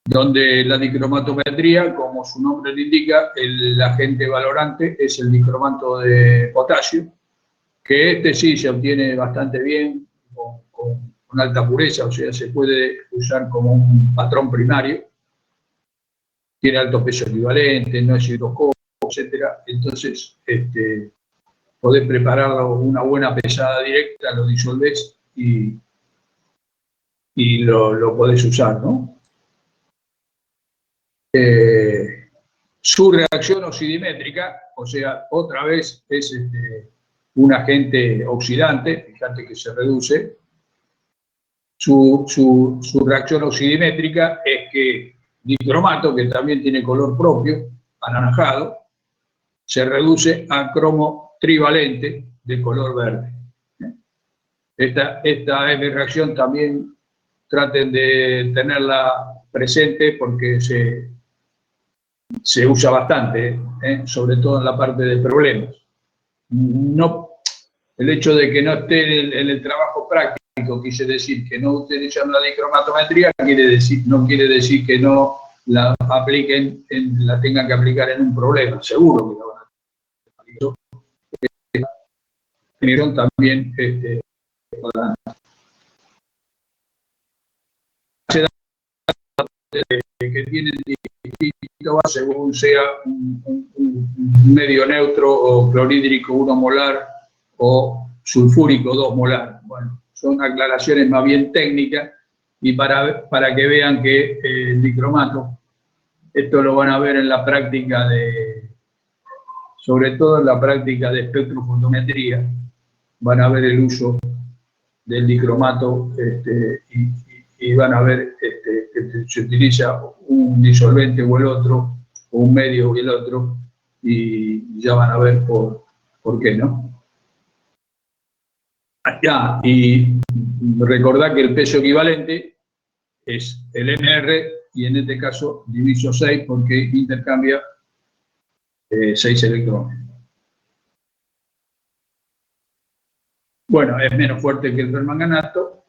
donde la dicromatometría, como su nombre lo indica, el agente valorante es el dicromato de potasio, que sí se obtiene bastante bien, con alta pureza, o sea, se puede usar como un patrón primario, tiene alto peso equivalente, no es hidroscópico, etcétera. Entonces, podés prepararlo una buena pesada directa, lo disolvés y lo podés usar, ¿no? Su reacción oxidimétrica, o sea, otra vez es un agente oxidante, fíjate que se reduce. Su reacción oxidimétrica es que dicromato, que también tiene color propio, anaranjado, se reduce a cromo trivalente de color verde. Esta es mi reacción, también traten de tenerla presente porque se usa bastante, sobre todo en la parte de problemas. No, el hecho de que no esté en el trabajo práctico, quise decir que no utilizan la dicromatometría, no quiere decir que no la apliquen, la tengan que aplicar en un problema, seguro que la van a aplicar. también que tienen distinto según sea un medio neutro o clorhídrico 1 molar o sulfúrico 2 molar. Bueno, son aclaraciones más bien técnicas y para que vean que el dicromato, esto lo van a ver en la práctica sobre todo en la práctica de espectrofotometría, van a ver el uso del dicromato y van a ver que se utiliza un disolvente o el otro, o un medio o el otro, y ya van a ver por qué, ¿no? Y recordad que el peso equivalente es el NR, y en este caso diviso 6 porque intercambia 6 electrones. Bueno, es menos fuerte que el permanganato,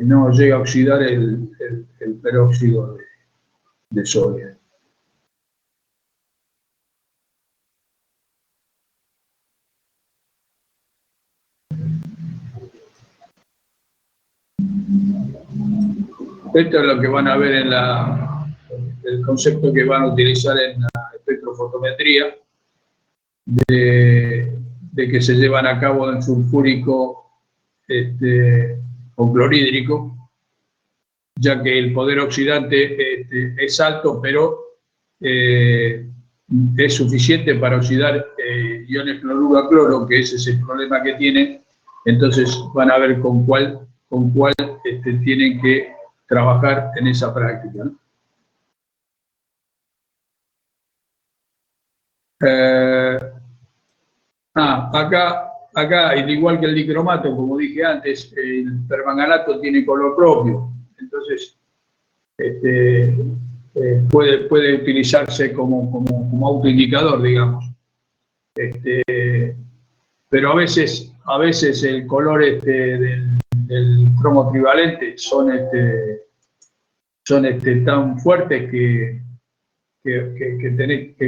no llega a oxidar el peróxido de sodio. Esto es lo que van a ver en el concepto que van a utilizar en la espectrofotometría, de que se llevan a cabo en sulfúrico o clorhídrico, ya que el poder oxidante es alto, pero es suficiente para oxidar iones cloruro a cloro, que ese es el problema que tienen. Entonces van a ver con cuál tienen que trabajar en esa práctica, ¿no? Acá, al igual que el dicromato, como dije antes, el permanganato tiene color propio, entonces puede utilizarse como autoindicador, digamos. Pero a veces el color del cromo trivalente son tan fuertes que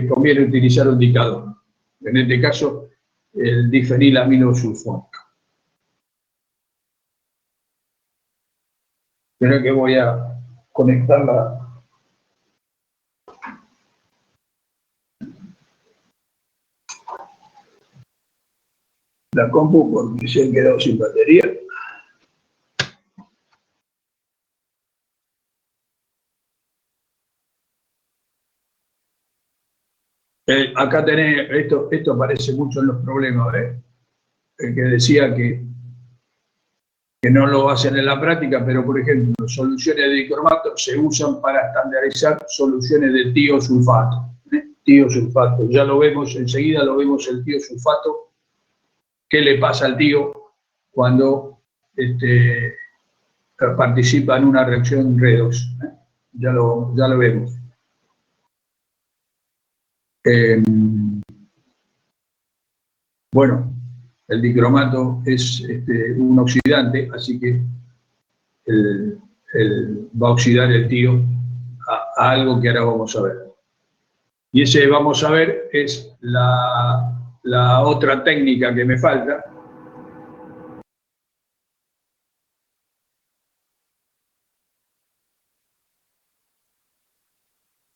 conviene utilizar un indicador. En este caso, el difenilamino sulfónico. Creo que voy a conectar la compu porque se ha quedado sin batería. Acá tenés, esto aparece mucho en los problemas, el que decía que no lo hacen en la práctica, pero por ejemplo, soluciones de dicromato se usan para estandarizar soluciones de tiosulfato. Tiosulfato, ya lo vemos, enseguida lo vemos el tiosulfato. ¿Qué le pasa al tío cuando participa en una reacción redox? Ya lo vemos. Bueno, el dicromato es un oxidante, así que va a oxidar el tío a algo que ahora vamos a ver. Y ese vamos a ver es la otra técnica que me falta.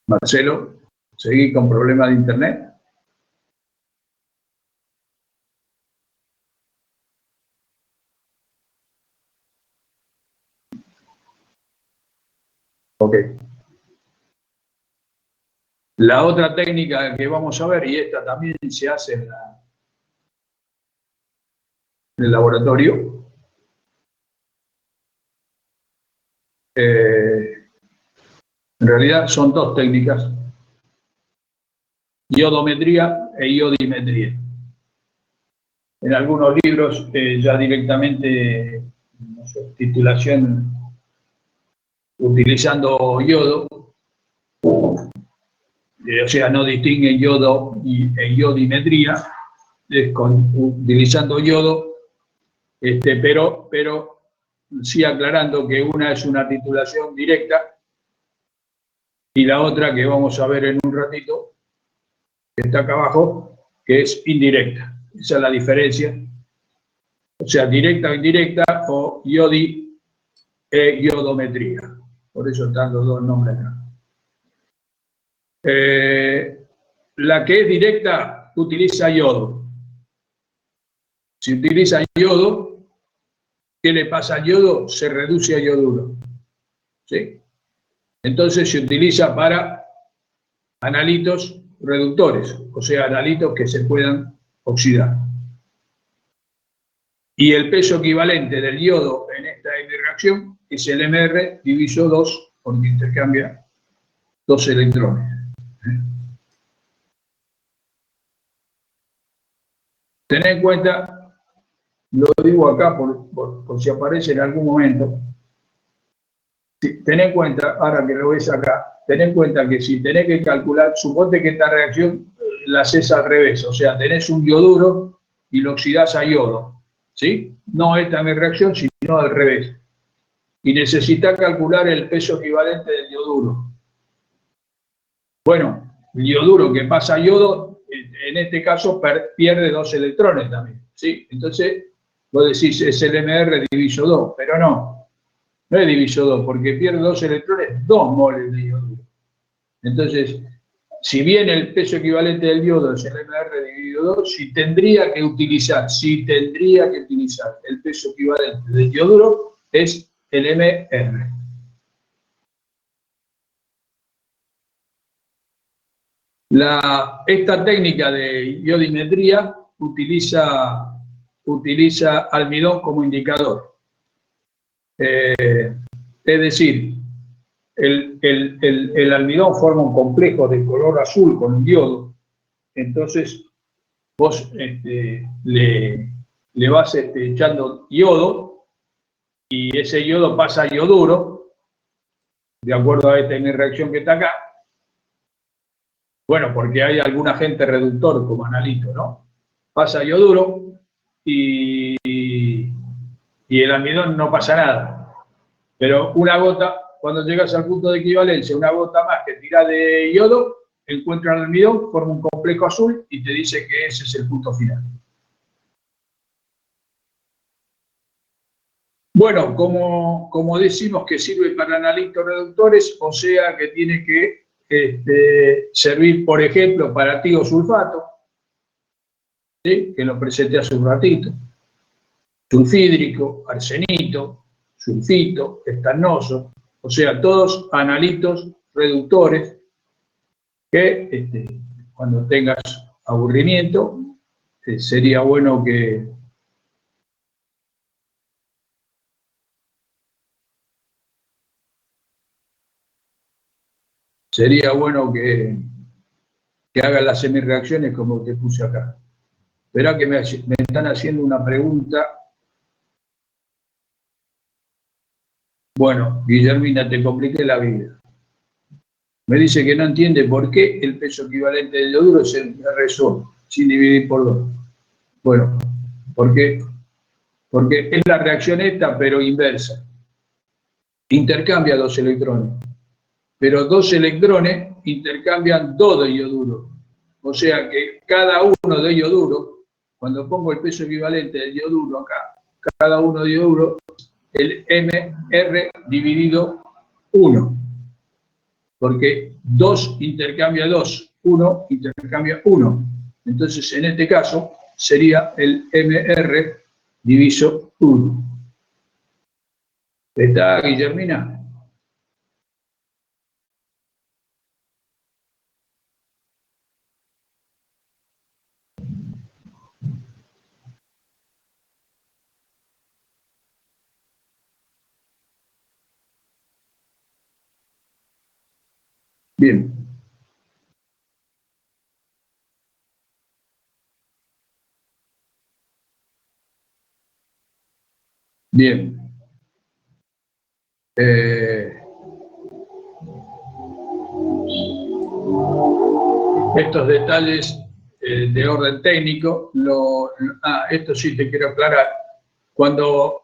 Marcelo, ¿seguí con problemas de internet? Ok. La otra técnica que vamos a ver, y esta también se hace en el laboratorio, en realidad son dos técnicas: iodometría e iodimetría. En algunos libros ya directamente, no sé, titulación utilizando yodo, o sea, no distinguen yodo e iodimetría, utilizando yodo, pero sí aclarando que una es una titulación directa y la otra, que vamos a ver en un ratito, que está acá abajo, que es indirecta. Esa es la diferencia o sea, directa o indirecta, o iodometría. Por eso están los dos nombres acá. La que es directa utiliza yodo. Si utiliza yodo, ¿qué le pasa al yodo? Se reduce a yoduro. ¿Sí? Entonces se utiliza para analitos reductores, o sea, analitos que se puedan oxidar. Y el peso equivalente del yodo en esta reacción es el MR diviso 2, porque intercambia 2 electrones. Tened en cuenta, lo digo acá por si aparece en algún momento, tened en cuenta, ahora que lo ves acá, tened en cuenta que si tenés que calcular, suponte que esta reacción la haces al revés, o sea, tenés un yoduro y lo oxidás a yodo, ¿sí? No esta mi reacción, sino al revés. Y necesitas calcular el peso equivalente del yoduro. Bueno, el yoduro que pasa a yodo, en este caso pierde 2 electrones también, ¿sí? Entonces, vos decís, es el MR diviso 2, pero no es diviso 2, porque pierde 2 electrones, 2 moles de yoduro. Entonces, si bien el peso equivalente del yodo es el MR dividido 2, si tendría que utilizar el peso equivalente del yoduro, es el MR. Esta técnica de iodimetría utiliza almidón como indicador. Es decir, el almidón forma un complejo de color azul con un yodo. Entonces, vos le vas echando yodo y ese yodo pasa a yoduro, de acuerdo a esta reacción que está acá. Bueno, porque hay algún agente reductor como analito, ¿no? Pasa a yoduro y el almidón no pasa nada. Pero una gota, cuando llegas al punto de equivalencia, una gota más que tira de yodo, encuentra el almidón, forma un complejo azul y te dice que ese es el punto final. Bueno, como decimos que sirve para analitos reductores, o sea que tiene que servir, por ejemplo, para tiosulfato, ¿sí? Que lo presenté hace un ratito, sulfídrico, arsenito, sulfito, estanoso, o sea, todos analitos reductores que cuando tengas aburrimiento, sería bueno que hagas las semireacciones como te puse acá. Verá que me están haciendo una pregunta. Bueno, Guillermina, te compliqué la vida. Me dice que no entiende por qué el peso equivalente del yoduro es el R-SO, sin dividir por 2. Bueno, porque es la reacción esta, pero inversa. Intercambia 2 electrones. Pero 2 electrones intercambian 2 de yoduro. O sea que cada uno de yoduro, cuando pongo el peso equivalente del yoduro acá, cada uno de yoduro, el MR dividido 1. Porque 2 intercambia 2, 1 intercambia 1. Entonces, en este caso, sería el MR diviso 1. ¿Está, Guillermina? Bien. Bien. Estos detalles de orden técnico, esto sí te quiero aclarar. Cuando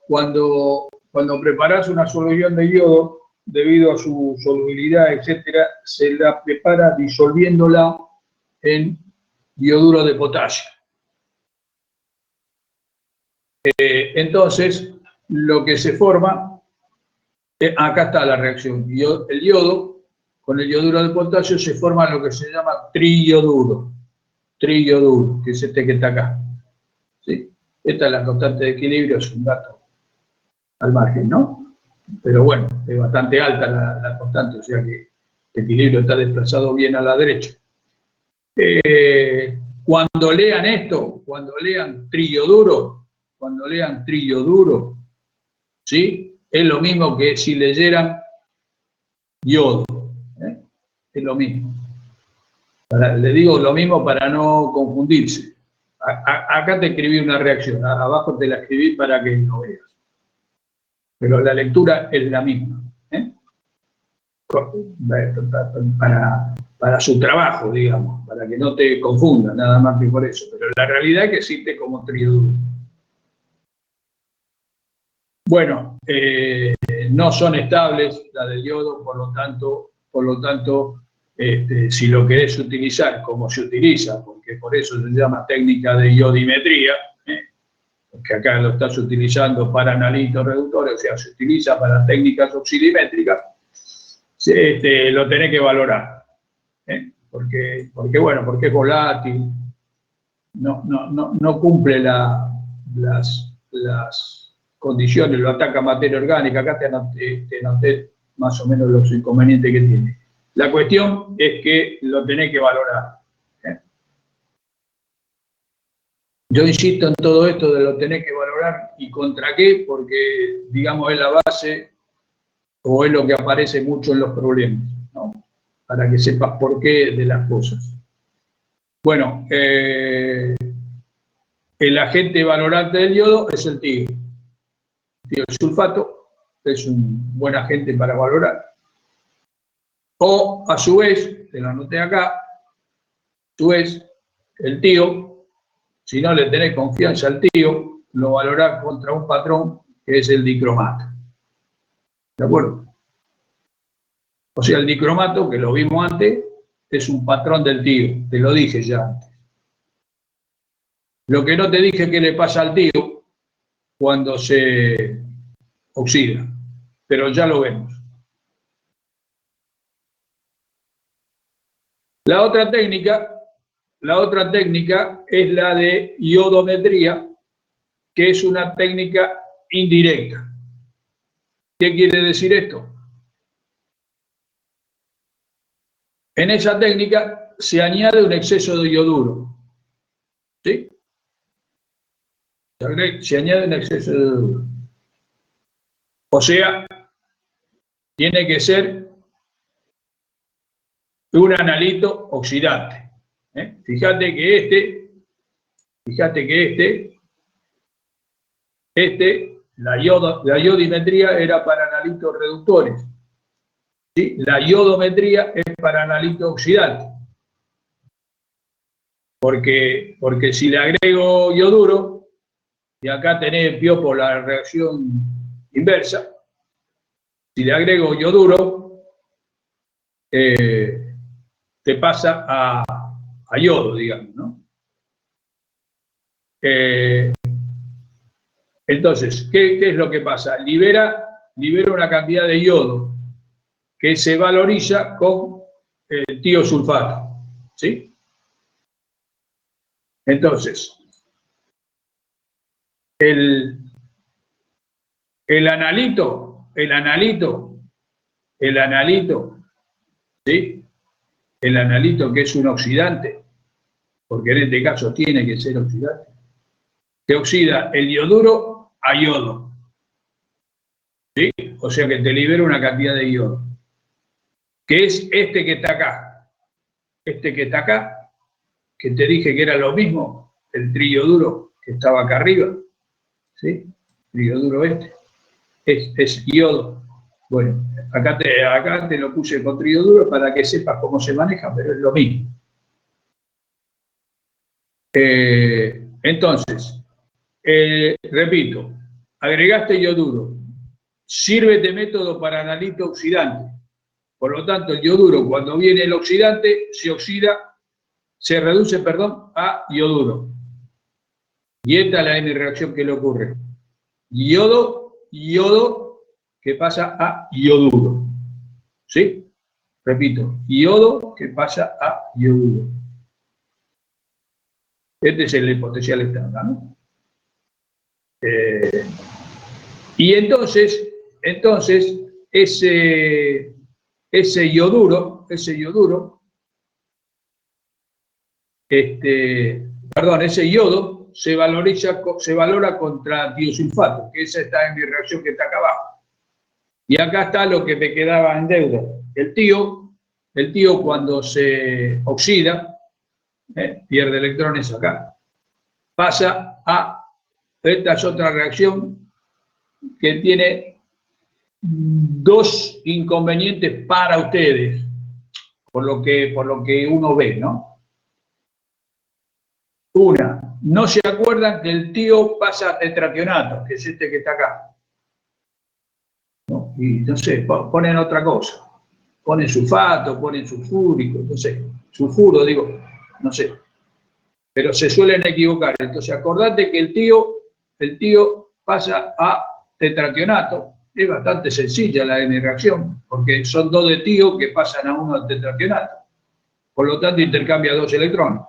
preparas una solución de yodo, debido a su solubilidad, etcétera, se la prepara disolviéndola en yoduro de potasio. Entonces, lo que se forma, acá está la reacción. El yodo, con el yoduro de potasio, se forma lo que se llama triyoduro. Triyoduro, que es este que está acá. ¿Sí? Esta es la constante de equilibrio, es un dato al margen, ¿no? Pero bueno, es bastante alta la constante, o sea que el equilibrio está desplazado bien a la derecha. Cuando lean esto, cuando lean triyoduro, ¿sí? Es lo mismo que si leyeran yodo, ¿eh? Es lo mismo. Le digo lo mismo para no confundirse. Acá te escribí una reacción, abajo te la escribí para que lo veas. Pero la lectura es la misma, ¿eh? Para su trabajo, digamos, para que no te confunda, nada más que por eso. Pero la realidad es que existe como triyoduro. Bueno, no son estables las del yodo, por lo tanto, si lo querés utilizar como se utiliza, porque por eso se llama técnica de iodimetría, porque acá lo estás utilizando para analitos reductores, o sea, se utiliza para técnicas oxidimétricas, lo tenés que valorar, porque es volátil, no cumple las condiciones, lo ataca materia orgánica. Acá te anoté más o menos los inconvenientes que tiene. La cuestión es que lo tenés que valorar. Yo insisto en todo esto de lo tenés que valorar y contra qué, porque, digamos, es la base o es lo que aparece mucho en los problemas, ¿no? Para que sepas por qué de las cosas. Bueno, el agente valorante del yodo es el TIO. El sulfato es un buen agente para valorar. O, a su vez, te lo anoté acá, a su vez, el TIO, si no le tenés confianza al TIO, lo valorás contra un patrón que es el dicromato. ¿De acuerdo? O sea, el dicromato, que lo vimos antes, es un patrón del TIO, te lo dije ya antes. Lo que no te dije que le pasa al TIO cuando se oxida, pero ya lo vemos. La otra técnica es la de iodometría, que es una técnica indirecta. ¿Qué quiere decir esto? En esa técnica se añade un exceso de ioduro. ¿Sí? Se añade un exceso de ioduro. O sea, tiene que ser un analito oxidante. Fíjate que la iodimetría era para analitos reductores. ¿Sí? La iodometría es para analitos oxidantes. Porque si le agrego ioduro, y acá tenés, Piopo, la reacción inversa, si le agrego ioduro, te pasa a yodo, digamos, ¿no? Entonces, ¿qué es lo que pasa? Libera una cantidad de yodo que se valoriza con el tiosulfato, ¿sí? Entonces, el analito, ¿sí? El analito, que es un oxidante, porque en este caso tiene que ser oxidante, que oxida el ioduro a yodo, ¿sí? O sea que te libera una cantidad de yodo, que es este que está acá, que te dije que era lo mismo, el triyoduro que estaba acá arriba, ¿sí? Triyoduro es yodo. Bueno, acá te lo puse con triyoduro para que sepas cómo se maneja, pero es lo mismo. Entonces, repito, agregaste yoduro, sirve de método para analito oxidante. Por lo tanto, el yoduro, cuando viene el oxidante, se reduce a yoduro. Y esta es la N-reacción que le ocurre. Yodo, que pasa a ioduro. ¿Sí? Repito, yodo que pasa a ioduro. Este es el potencial estándar, ¿no? Y entonces ese yoduro, ese yodo se valora contra tiosulfato, que esa está en mi reacción que está acá abajo. Y acá está lo que me quedaba en deuda. El tío cuando se oxida, pierde electrones acá, pasa a, esta es otra reacción que tiene dos inconvenientes para ustedes, por lo que uno ve, ¿no? Una, no se acuerdan que el tío pasa a tetrationato, que es este que está acá. ¿No? Y no sé, ponen otra cosa. Ponen sulfato, ponen sulfúrico, no sé. Sulfuro, digo, no sé. Pero se suelen equivocar. Entonces, acordate que el tío pasa a tetrationato. Es bastante sencilla la N-reacción, porque son dos de tío que pasan a uno a tetrationato. Por lo tanto, intercambia dos electrones.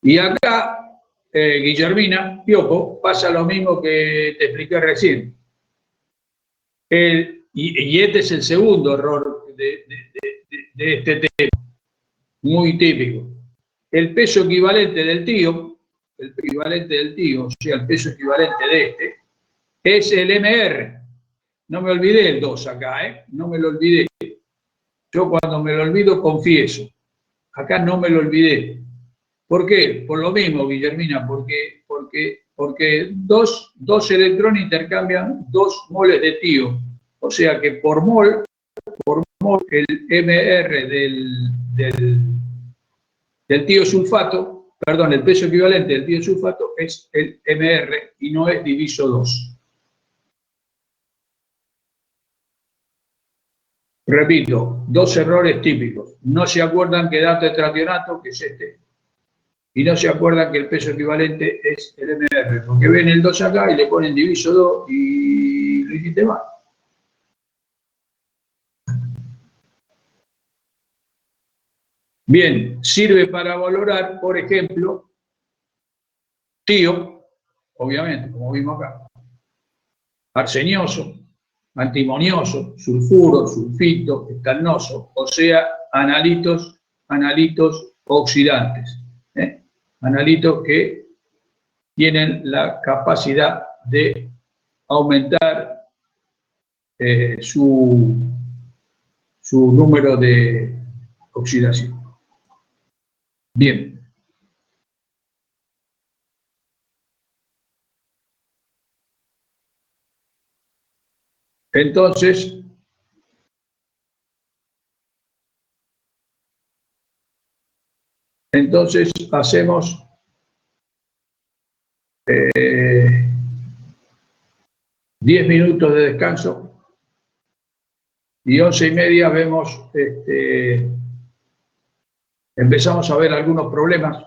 Y acá, Guillermina, Piojo, pasa lo mismo que te expliqué recién. Y este es el segundo error de este tema, muy típico. El peso equivalente del tío, o sea, el peso equivalente de este, es el MR. No me olvidé el 2 acá, no me lo olvidé. Yo cuando me lo olvido confieso. Acá no me lo olvidé. ¿Por qué? Por lo mismo, Guillermina, porque dos electrones intercambian 2 moles de tío. O sea que por mol el MR del tío sulfato, perdón, el peso equivalente del tío sulfato es el MR y no es diviso 2. Repito, dos errores típicos. No se acuerdan que da tetrationato, que es este, y no se acuerdan que el peso equivalente es el MR, porque ven el 2 acá y le ponen diviso 2 y lo hiciste mal. Bien, sirve para valorar, por ejemplo, tío, obviamente, como vimos acá, arsenioso, antimonioso, sulfuro, sulfito, estanoso, o sea, analitos oxidantes. Analitos que tienen la capacidad de aumentar su número de oxidación. Bien. Entonces, hacemos 10 minutos de descanso y 11:30 vemos, empezamos a ver algunos problemas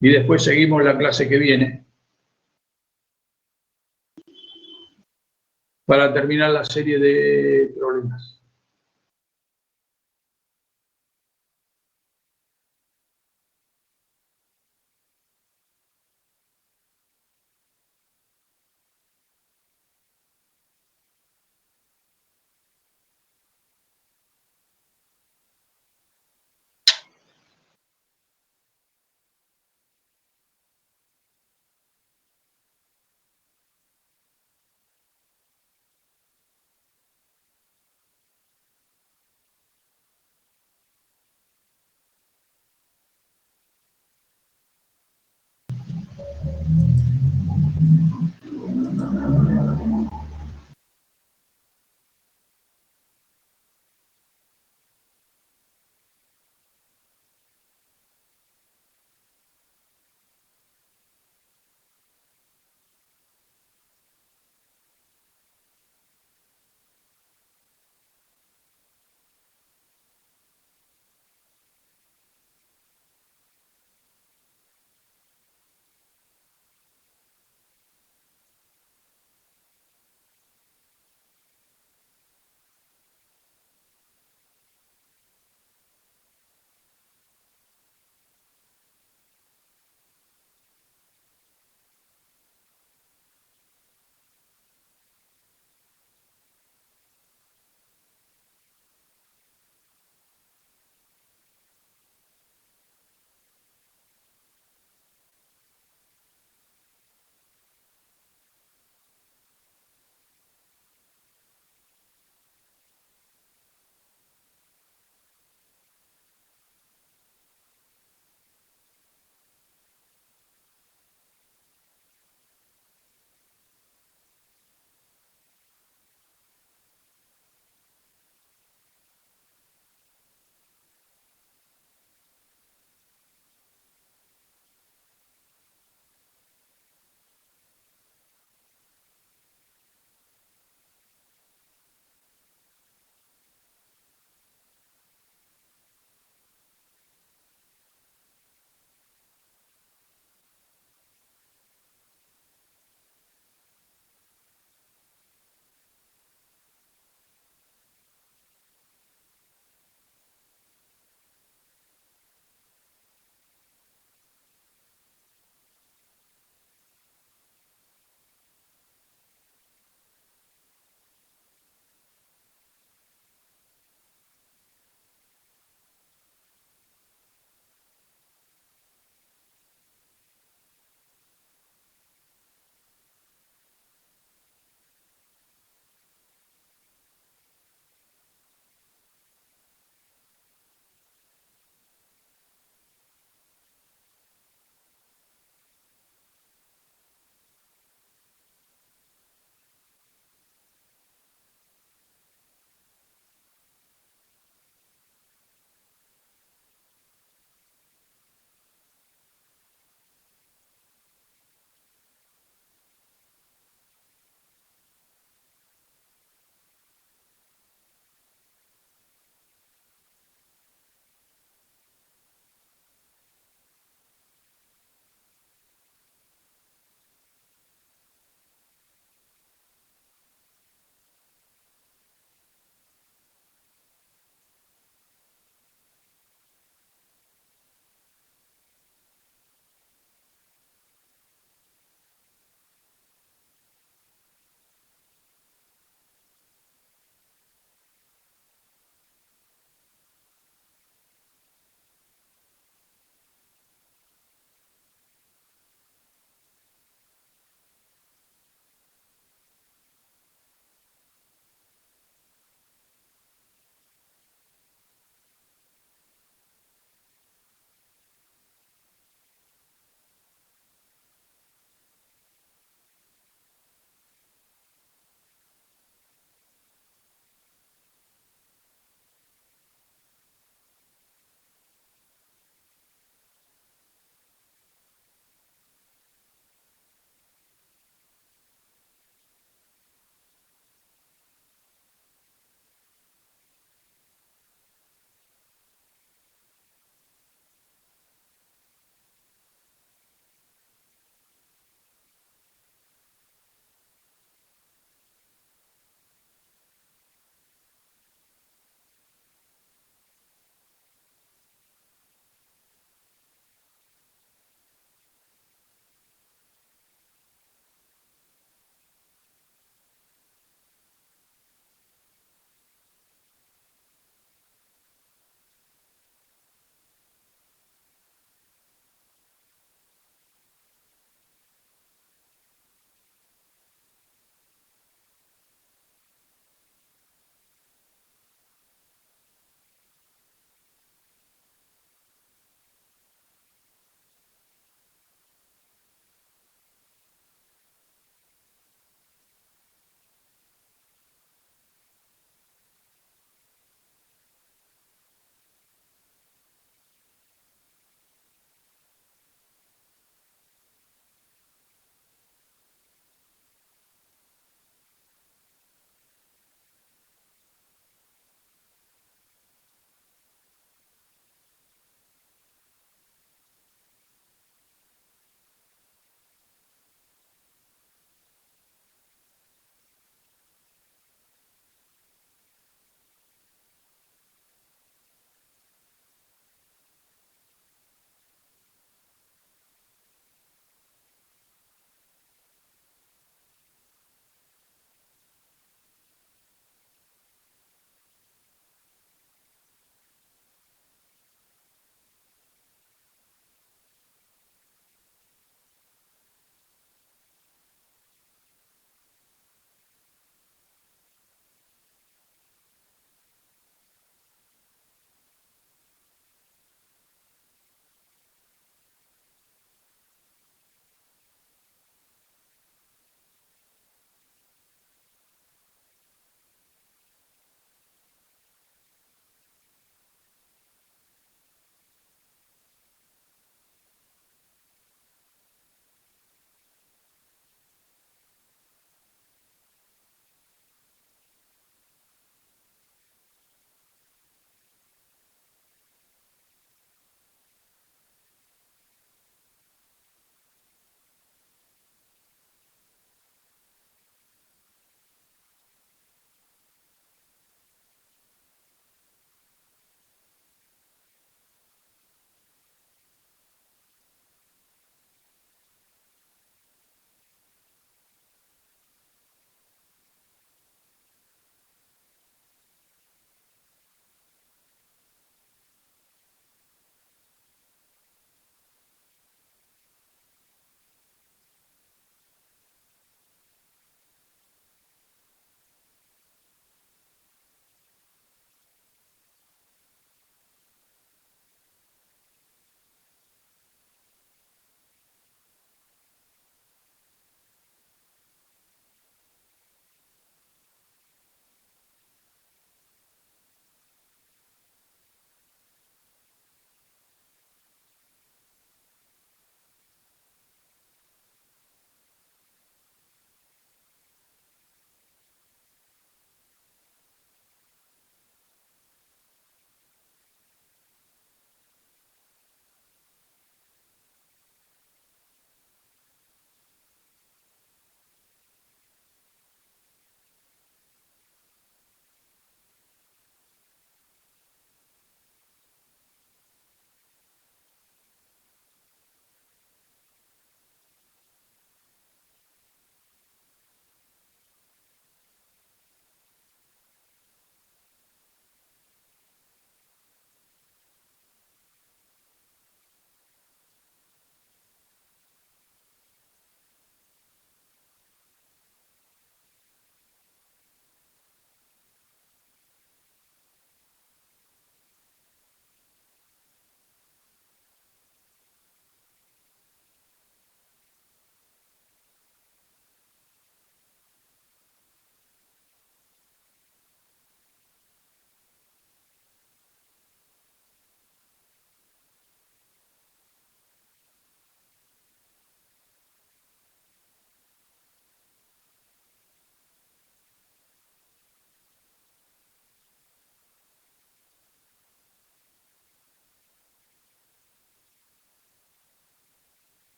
y después seguimos la clase que viene para terminar la serie de problemas.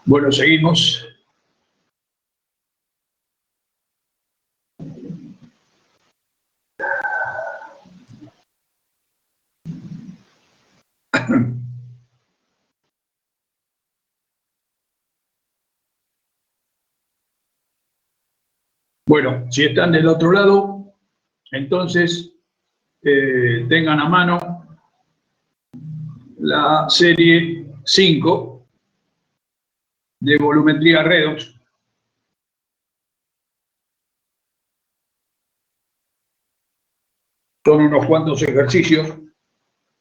Bueno, seguimos. Bueno, si están del otro lado, entonces tengan a mano la serie 5 de volumetría redox. Son unos cuantos ejercicios.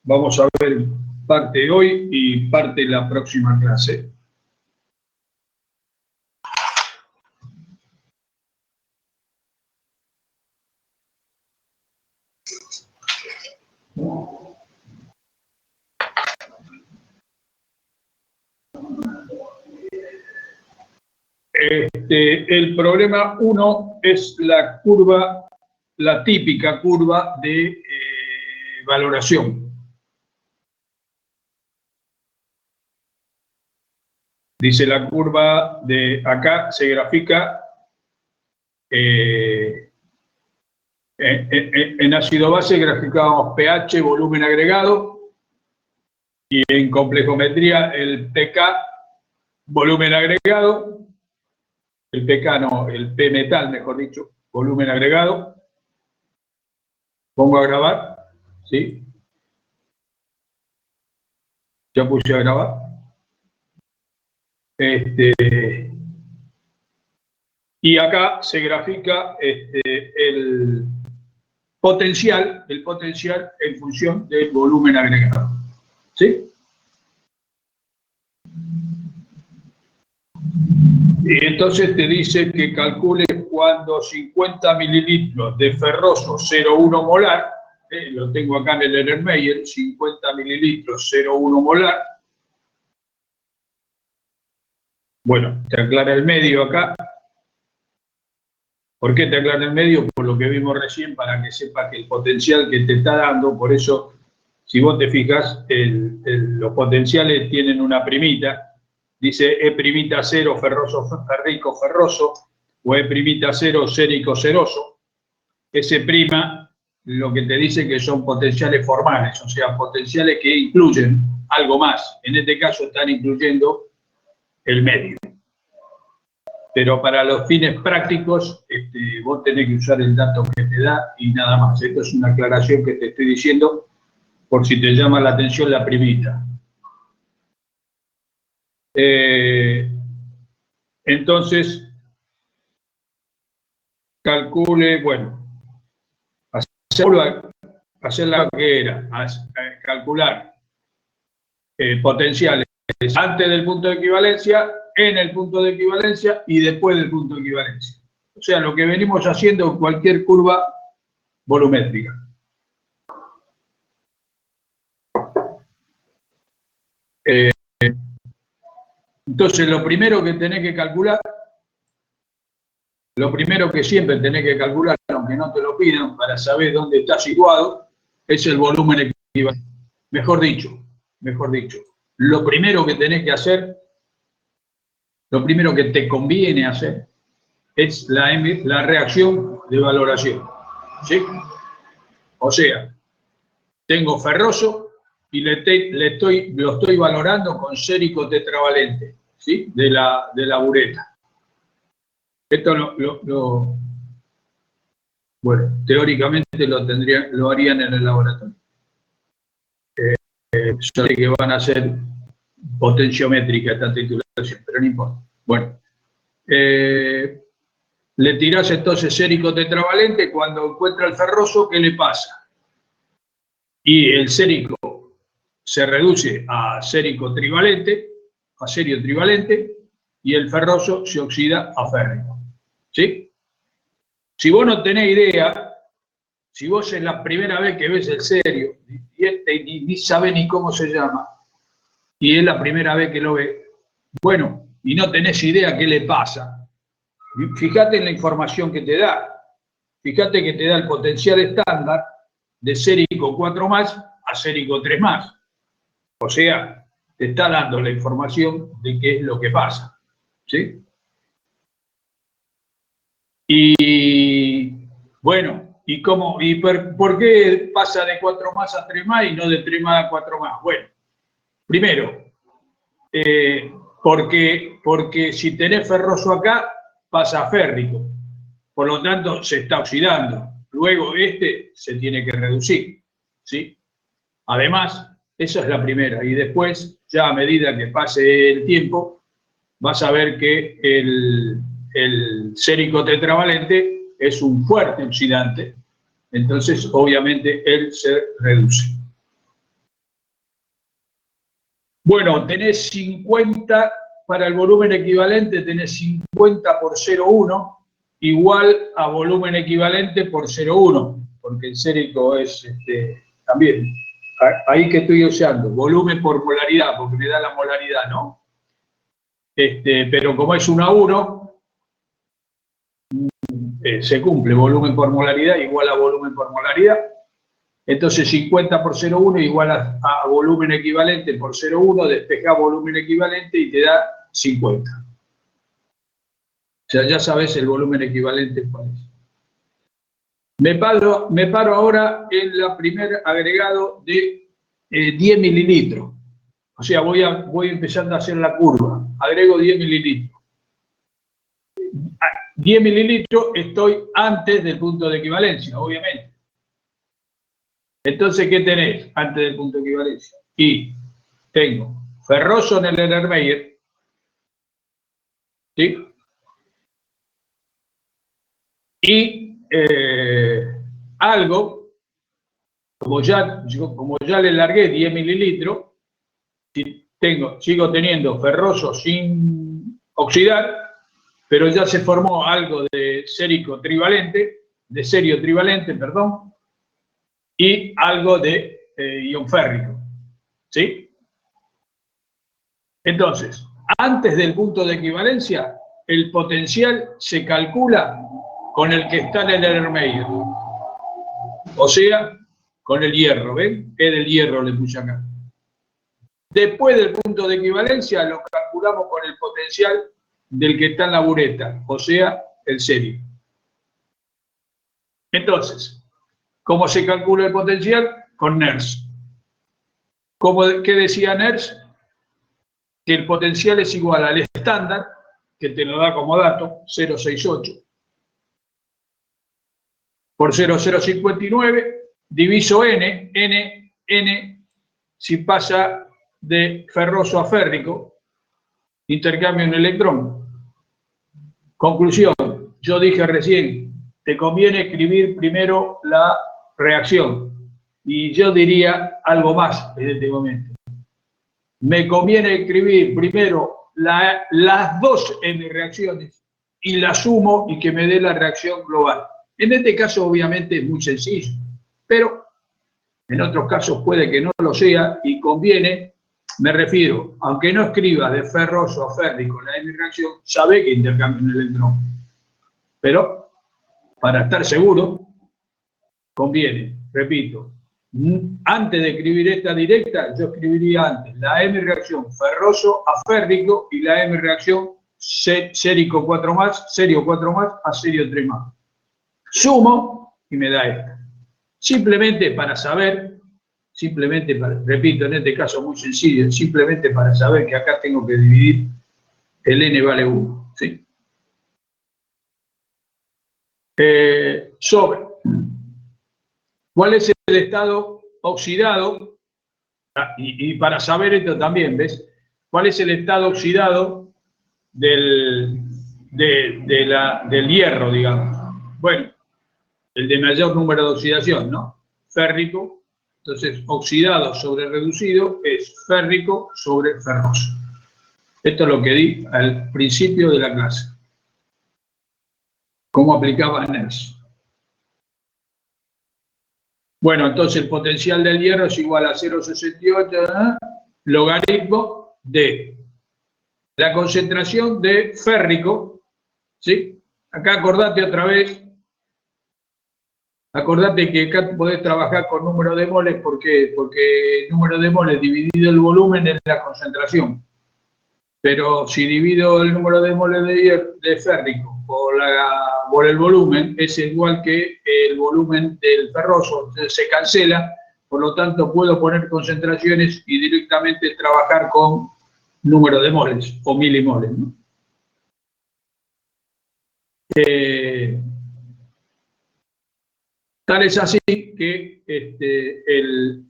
Vamos a ver parte hoy y parte la próxima clase. El problema 1 es la curva, la típica curva de valoración. Dice la curva de acá se grafica en ácido base graficábamos pH, volumen agregado, y en complejometría el pK, volumen agregado, el pK no, el P metal, mejor dicho, volumen agregado. Pongo a grabar, ¿sí? Ya puse a grabar. Y acá se grafica el potencial en función del volumen agregado, ¿sí? Y entonces te dice que calcules cuando 50 mililitros de ferroso 0,1 molar, lo tengo acá en el Erlenmeyer, 50 mililitros 0,1 molar. Bueno, te aclara el medio acá. ¿Por qué te aclara el medio? Por lo que vimos recién, para que sepas que el potencial que te está dando, por eso, si vos te fijas, los potenciales tienen una primita. Dice E'0 ferroso ferrico ferroso o E'0 sérico ceroso. Ese prima lo que te dice que son potenciales formales, o sea, potenciales que incluyen algo más. En este caso están incluyendo el medio. Pero para los fines prácticos, vos tenés que usar el dato que te da y nada más. Esto es una aclaración que te estoy diciendo por si te llama la atención la primita. Entonces, calcule, bueno, hacer la que era, calcular potenciales antes del punto de equivalencia, en el punto de equivalencia y después del punto de equivalencia. O sea, lo que venimos haciendo en cualquier curva volumétrica. Entonces, lo primero que tenés que calcular, lo primero que siempre tenés que calcular, aunque no te lo pidan, para saber dónde está situado, es el volumen equivalente. Mejor dicho, lo primero que tenés que hacer, lo primero que te conviene hacer, es la reacción de valoración, ¿sí? O sea, tengo ferroso y lo estoy valorando con sérico tetravalente, ¿sí? De la bureta. Esto bueno, teóricamente lo harían en el laboratorio. Yo sé que van a hacer potenciométrica esta titulación, pero no importa. Bueno, le tirás entonces sérico tetravalente, cuando encuentra el ferroso, ¿qué le pasa? Y el sérico se reduce a sérico trivalente, a serio trivalente, y el ferroso se oxida a férrico. ¿Sí? Si vos no tenés idea, si vos es la primera vez que ves el serio, y ni sabe ni cómo se llama, y es la primera vez que lo ve, bueno, y no tenés idea qué le pasa, fíjate en la información que te da. Fíjate que te da el potencial estándar de sérico 4 más a sérico 3 más. O sea, te está dando la información de qué es lo que pasa, ¿sí? Y bueno, ¿por qué pasa de 4 más a 3 más y no de 3 más a 4 más? Bueno, primero, porque si tenés ferroso acá, pasa a férrico. Por lo tanto, se está oxidando. Luego se tiene que reducir, ¿sí? Además, esa es la primera. Y después, ya a medida que pase el tiempo, vas a ver que el sérico tetravalente es un fuerte oxidante. Entonces, obviamente, él se reduce. Bueno, tenés 50, para el volumen equivalente tenés 50 por 0,1 igual a volumen equivalente por 0,1, porque el sérico es también, ahí que estoy usando, volumen por molaridad, porque me da la molaridad, ¿no? Pero como es 1 a 1, se cumple volumen por molaridad igual a volumen por molaridad. Entonces 50 por 0,1 igual a volumen equivalente por 0,1, despejá volumen equivalente y te da 50. O sea, ya sabes el volumen equivalente cuál es. Me paro ahora en el primer agregado de 10 mililitros. O sea, voy empezando a hacer la curva. Agrego 10 mililitros. 10 mililitros estoy antes del punto de equivalencia, obviamente. Entonces, ¿qué tenés antes del punto de equivalencia? Y tengo ferroso en el Erlenmeyer, ¿sí? Y algo, como ya le largué 10 mililitros, sigo teniendo ferroso sin oxidar, pero ya se formó algo de serio trivalente, perdón, y algo de ion férrico, ¿sí? Entonces, antes del punto de equivalencia, el potencial se calcula con el que está en el Erlenmeyer, o sea, con el hierro, ¿ven? Es del hierro le puse acá. Después del punto de equivalencia lo calculamos con el potencial del que está en la bureta, o sea, el serio. Entonces, ¿cómo se calcula el potencial? Con Nernst. ¿Qué decía Nernst? Que el potencial es igual al estándar, que te lo da como dato, 0,68, por 0,059, diviso N, si pasa de ferroso a férrico, intercambio un electrón. Conclusión, yo dije recién, te conviene escribir primero la reacción. Y yo diría algo más en este momento. Me conviene escribir primero las dos N reacciones y las sumo y que me dé la reacción global. En este caso, obviamente, es muy sencillo, pero en otros casos puede que no lo sea y conviene, me refiero, aunque no escriba de ferroso a férrico la N reacción, sabe que intercambia un electrón. Pero, para estar seguro, conviene, repito, antes de escribir esta directa, yo escribiría antes la M reacción ferroso a férrico y la M reacción sérico 4 más, serio 4 más a serio 3 más. Sumo y me da esta. Simplemente para saber, repito, en este caso muy sencillo, simplemente para saber que acá tengo que dividir el N vale 1, ¿sí? Sobre cuál es el estado oxidado, y para saber esto también, ¿ves? ¿Cuál es el estado oxidado del hierro, digamos? Bueno, el de mayor número de oxidación, ¿no? Férrico, entonces oxidado sobre reducido es férrico sobre ferroso. Esto es lo que di al principio de la clase. ¿Cómo aplicaba Nernst? Bueno, entonces el potencial del hierro es igual a 0,68 logaritmo de la concentración de férrico, ¿sí? Acá acordate otra vez Acordate que acá podés trabajar con número de moles, ¿por qué? Porque el número de moles dividido el volumen es la concentración. Pero si divido el número de moles de férrico por el volumen, es igual que el volumen del ferroso, entonces se cancela, por lo tanto puedo poner concentraciones y directamente trabajar con número de moles o milimoles, ¿no? Tal es así que el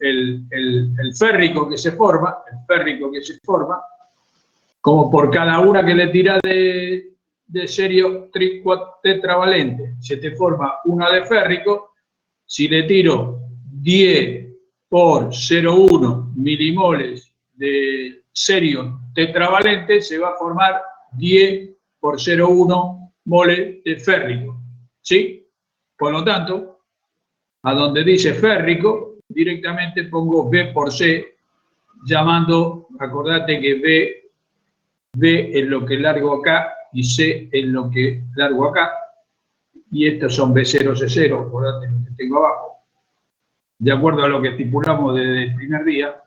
férrico que se forma, como por cada una que le tira de serio tetravalente, se te forma una de férrico. Si le tiro 10 por 0,1 milimoles de serio tetravalente, se va a formar 10 por 0,1 moles de férrico. ¿Sí? Por lo tanto, a donde dice férrico, directamente pongo B por C, llamando, acordate que B es lo que largo acá y C es lo que largo acá. Y estos son B0, C0, acordate lo que tengo abajo. De acuerdo a lo que estipulamos desde el primer día.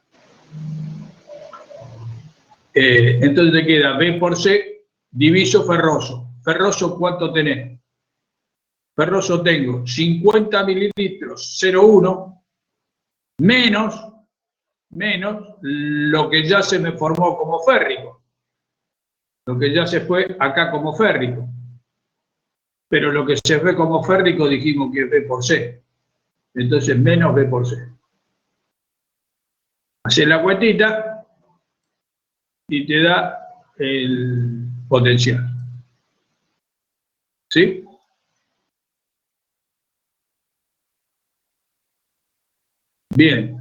Entonces te queda B por C, diviso ferroso. Ferroso, ¿cuánto tenés? Ferroso tengo 50 mililitros 0,1 menos lo que ya se me formó como férrico. Lo que ya se fue acá como férrico. Pero lo que se fue como férrico dijimos que es B por C. Entonces menos B por C. Haces la cuentita y te da el potencial. ¿Sí? Bien.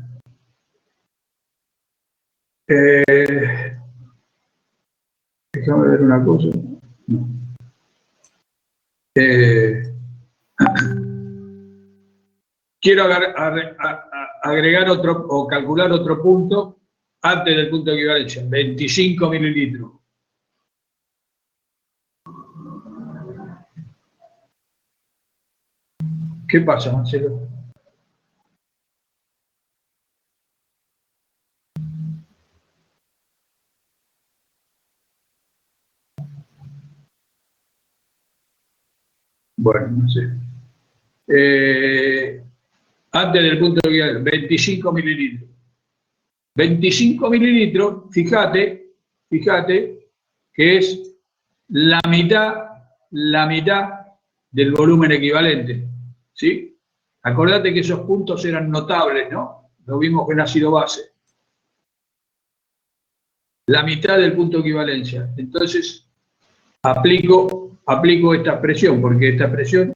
Déjame ver una cosa. No. Quiero agregar otro o calcular otro punto antes del punto de equivalencia. 25 mililitros. ¿Qué pasa, Marcelo? Bueno, no sé. Antes del punto de equivalencia, 25 mililitros. 25 mililitros, fíjate que es la mitad del volumen equivalente. ¿Sí? Acordate que esos puntos eran notables, ¿no? Lo vimos en ácido base. La mitad del punto de equivalencia. Entonces, aplico esta expresión, porque esta expresión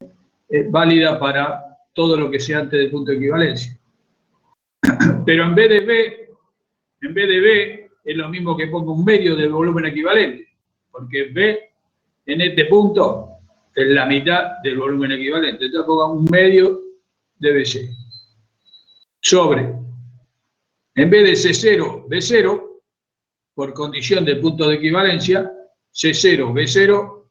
es válida para todo lo que sea antes del punto de equivalencia. Pero en vez de B, es lo mismo que pongo un medio del volumen equivalente, porque B en este punto es la mitad del volumen equivalente. Entonces pongo un medio de BC. Sobre, en vez de C0, B0, por condición del punto de equivalencia, C0, B0,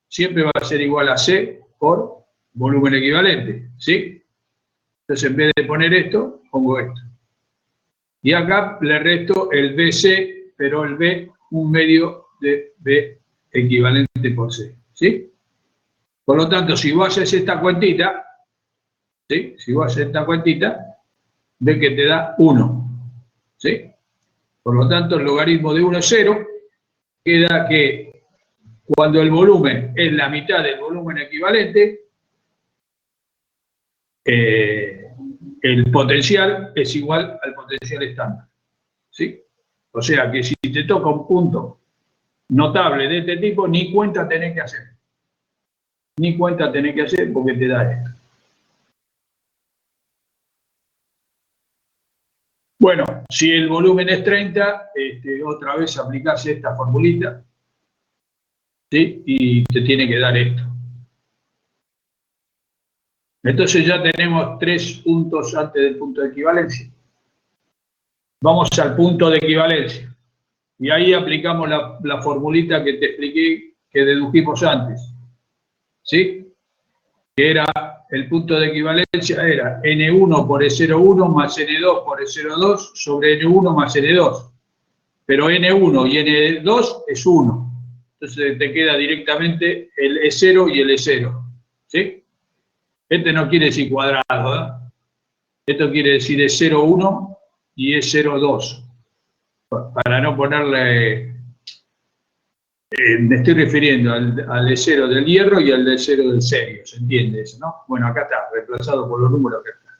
siempre va a ser igual a C por volumen equivalente, ¿sí? Entonces, en vez de poner esto, pongo esto. Y acá le resto el BC, pero el B, un medio de B equivalente por C, ¿sí? Por lo tanto, si vos haces esta cuentita, ¿sí? Si vos haces esta cuentita, ve que te da 1, ¿sí? Por lo tanto, el logaritmo de 1 es 0, queda que cuando el volumen es la mitad del volumen equivalente, el potencial es igual al potencial estándar, ¿sí? O sea que si te toca un punto notable de este tipo, ni cuenta tenés que hacer. Ni cuenta tenés que hacer porque te da esto. Bueno, si el volumen es 30, otra vez aplicás esta formulita, ¿sí? Y te tiene que dar esto. Entonces ya tenemos 3 puntos antes del punto de equivalencia. Vamos al punto de equivalencia. Y ahí aplicamos la formulita que te expliqué, que dedujimos antes. ¿Sí? Que era el punto de equivalencia era N1 por E01 más N2 por E02 sobre N1 más N2. Pero N1 y N2 es 1. Entonces te queda directamente el E0 y el E0. ¿Sí? Este no quiere decir cuadrado, ¿eh? Esto quiere decir E01 y E02. Para no ponerle... me estoy refiriendo al E0 del hierro y al E0 del serio, ¿se entiende eso, no? Bueno, acá está, reemplazado por los números que están.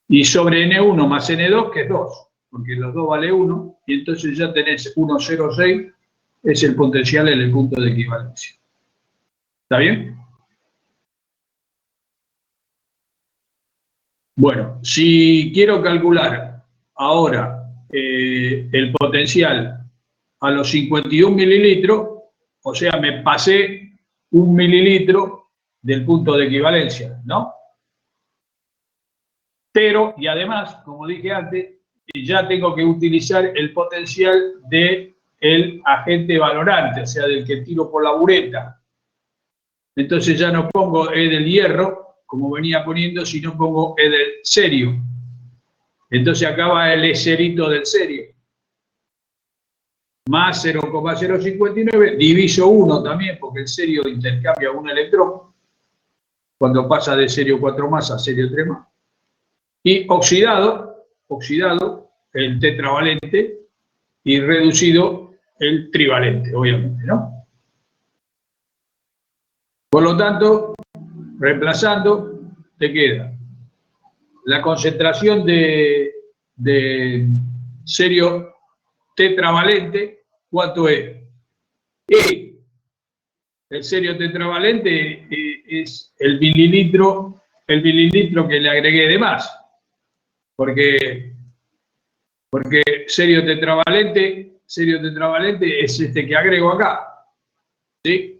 Y sobre N1 más N2, que es 2, porque los dos vale 1, y entonces ya tenés 1,06, es el potencial en el punto de equivalencia. ¿Está bien? Bueno, si quiero calcular ahora el potencial a los 51 mililitros, o sea, me pasé 1 mililitro del punto de equivalencia, ¿no? Pero, y además, como dije antes, ya tengo que utilizar el potencial del agente valorante, o sea, del que tiro por la bureta. Entonces ya no pongo E del hierro, como venía poniendo, sino pongo E del serio. Entonces acá va el E0 del serio. Más 0,059, diviso 1 también, porque el serio intercambia un electrón, cuando pasa de serio 4 más a serio 3 más. Y oxidado el tetravalente y reducido el trivalente, obviamente, ¿no? Por lo tanto, reemplazando, te queda la concentración de serio tetravalente, ¿cuánto es? Y el serio tetravalente es el mililitro que le agregué de más, porque serio tetravalente es este que agrego acá, ¿sí?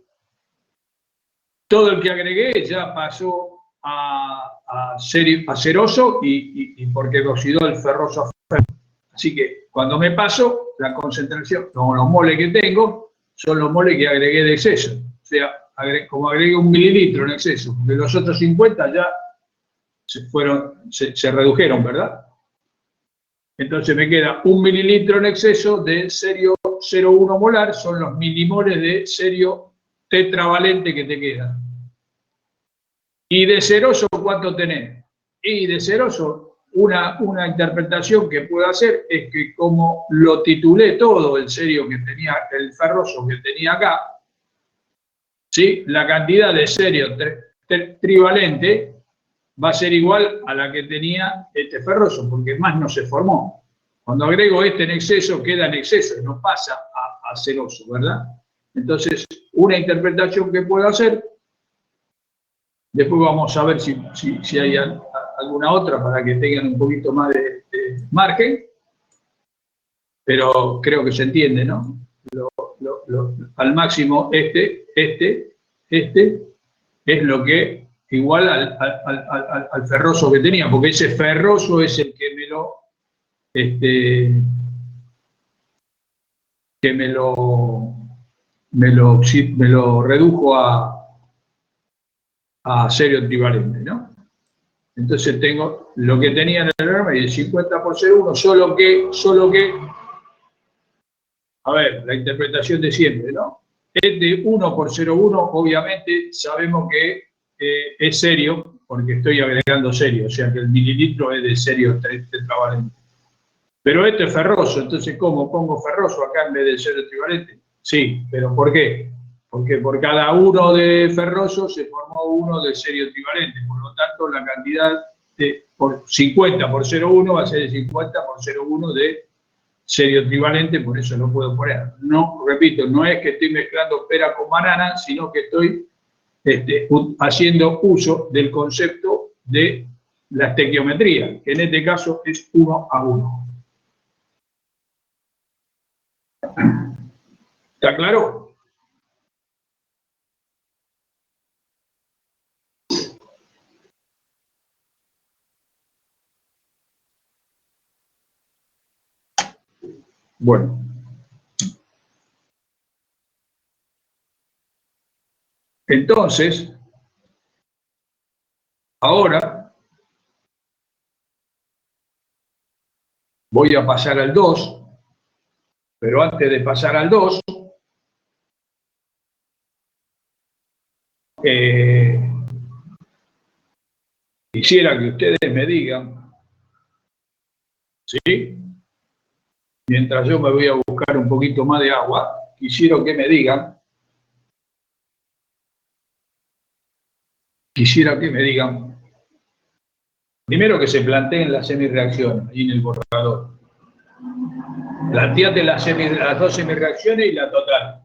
Todo el que agregué ya pasó a ceroso y porque oxidó el ferroso a ferro. Así que cuando me paso, la concentración, los moles que tengo, son los moles que agregué de exceso. O sea, como agregué 1 mililitro en exceso, de los otros 50 ya se redujeron, ¿verdad? Entonces me queda 1 mililitro en exceso de serio 0,1 molar, son los milimoles de serio tetravalente que te quedan. ¿Y de ceroso cuánto tenés? Y de ceroso, una interpretación que puedo hacer es que como lo titulé todo el serio que tenía, el ferroso que tenía acá, ¿sí? La cantidad de serio trivalente va a ser igual a la que tenía este ferroso, porque más no se formó. Cuando agrego este en exceso, queda en exceso, no pasa a ceroso, ¿verdad? Entonces, una interpretación que puedo hacer, después vamos a ver si hay alguna otra para que tengan un poquito más de margen, pero creo que se entiende, ¿no? Al máximo este es lo que igual al ferroso que tenía, porque ese ferroso es el que me lo redujo a serio trivalente, ¿no? Entonces tengo lo que tenía en el norma y el 50 por 0,1, solo que, a ver, la interpretación de siempre, ¿no? Este 1 por 0,1, obviamente sabemos que es serio, porque estoy agregando serio, o sea que el mililitro es de serio tetravalente. Pero esto es ferroso, entonces ¿cómo pongo ferroso acá en vez de serio trivalente? Sí, pero ¿por qué? Porque por cada uno de ferroso se formó uno de serio trivalente, por lo tanto la cantidad por 50 por 0,1 va a ser el 50 por 0,1 de serio trivalente, por eso lo puedo poner. No, repito, no es que estoy mezclando pera con banana, sino que estoy haciendo uso del concepto de la estequiometría, que en este caso es 1 a 1. ¿Está claro? Bueno. Entonces, Ahora voy a pasar al 2, pero antes de pasar al 2, quisiera que ustedes me digan, ¿sí? Mientras yo me voy a buscar un poquito más de agua, quisiera que me digan, primero que se planteen las semireacciones ahí en el borrador. Planteate las dos semireacciones y la total.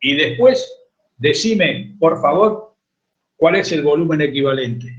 Y después, decime, por favor, cuál es el volumen equivalente.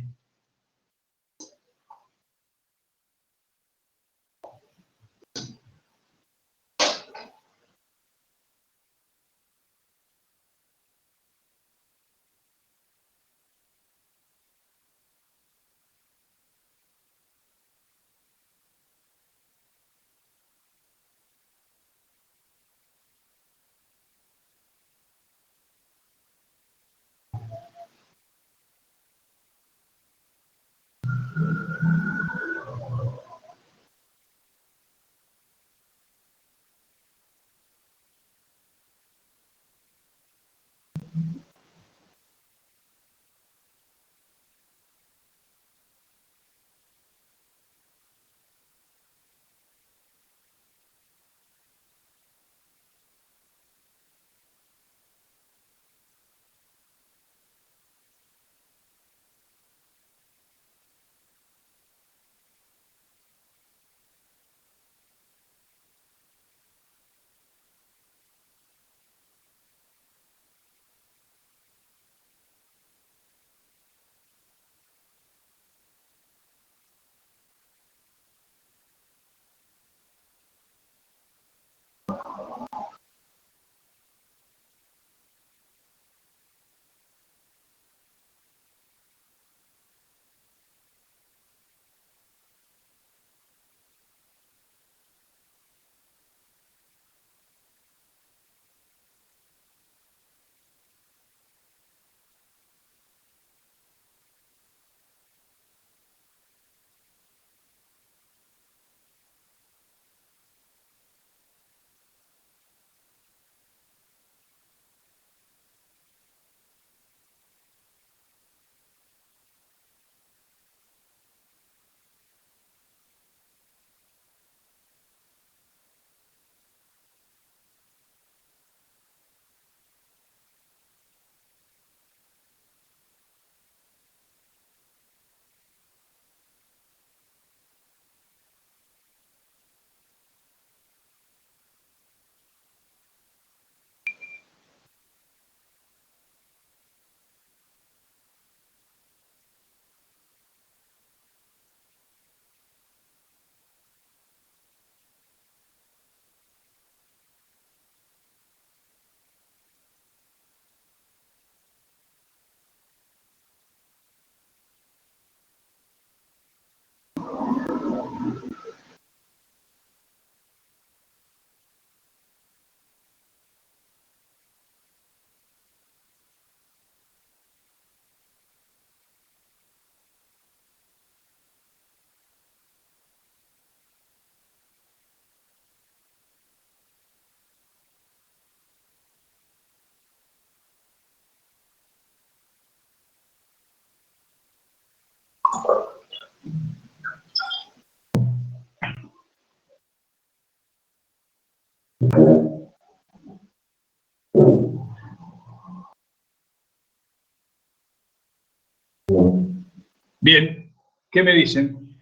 Bien, ¿qué me dicen?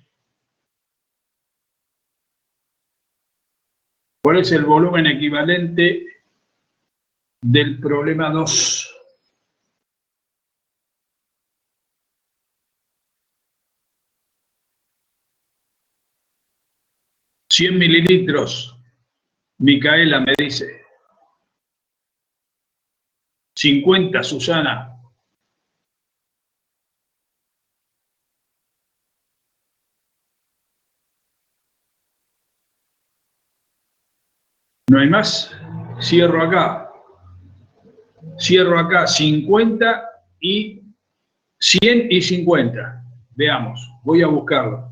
¿Cuál es el volumen equivalente del problema 2? $100 mililitros. Micaela me dice. 50, Susana. ¿No hay más? Cierro acá. Cierro acá 50 y 100 y 50. Veamos, voy a buscarlo.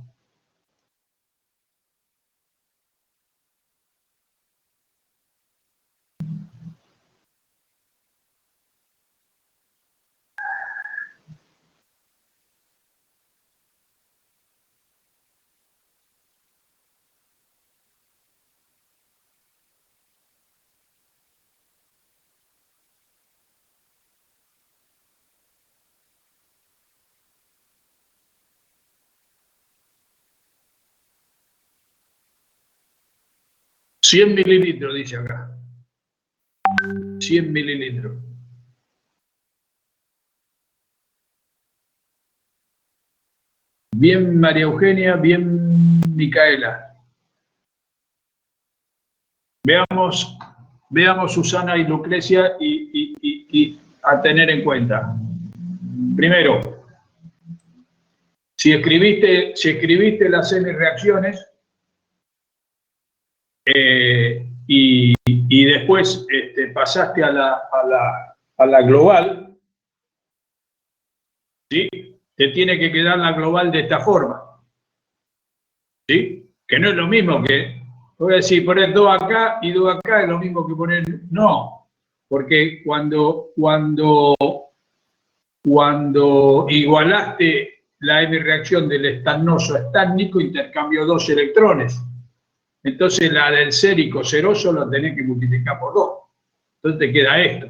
$100 mililitros, dice acá. 100 mililitros. Bien, María Eugenia, bien, Micaela. Veamos Susana y Lucrecia y a tener en cuenta. Primero, si escribiste las N reacciones y después pasaste a la global, ¿sí? Te tiene que quedar la global de esta forma, ¿sí? Que no es lo mismo que, voy a decir, poner 2 acá y 2 acá, es lo mismo que poner, no, porque cuando igualaste la M reacción del estannoso a estánico, intercambió 2 electrones. Entonces la del sérico ceroso lo tenés que multiplicar por 2. Entonces te queda esto.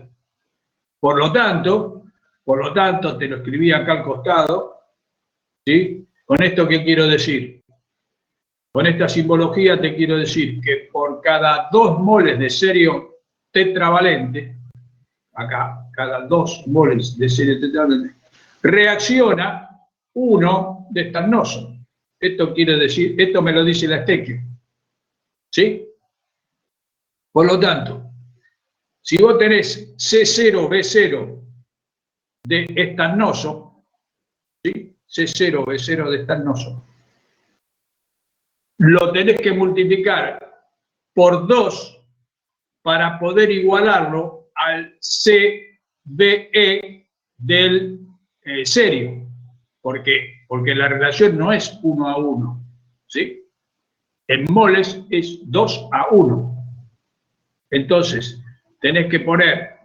Por lo tanto, te lo escribí acá al costado, ¿sí? ¿Con esto qué quiero decir? Con esta simbología te quiero decir que por cada 2 moles de serio tetravalente, acá, cada 2 moles de serio tetravalente, reacciona 1 de estannoso. Esto quiere decir, esto me lo dice la estequio, ¿sí? Por lo tanto, si vos tenés C0, B0 de estannoso, ¿sí? C0, B0 de estannoso, lo tenés que multiplicar por 2 para poder igualarlo al CBE del serio. ¿Por qué? Porque la relación no es 1 a 1, ¿sí? En moles es 2 a 1. Entonces, tenés que poner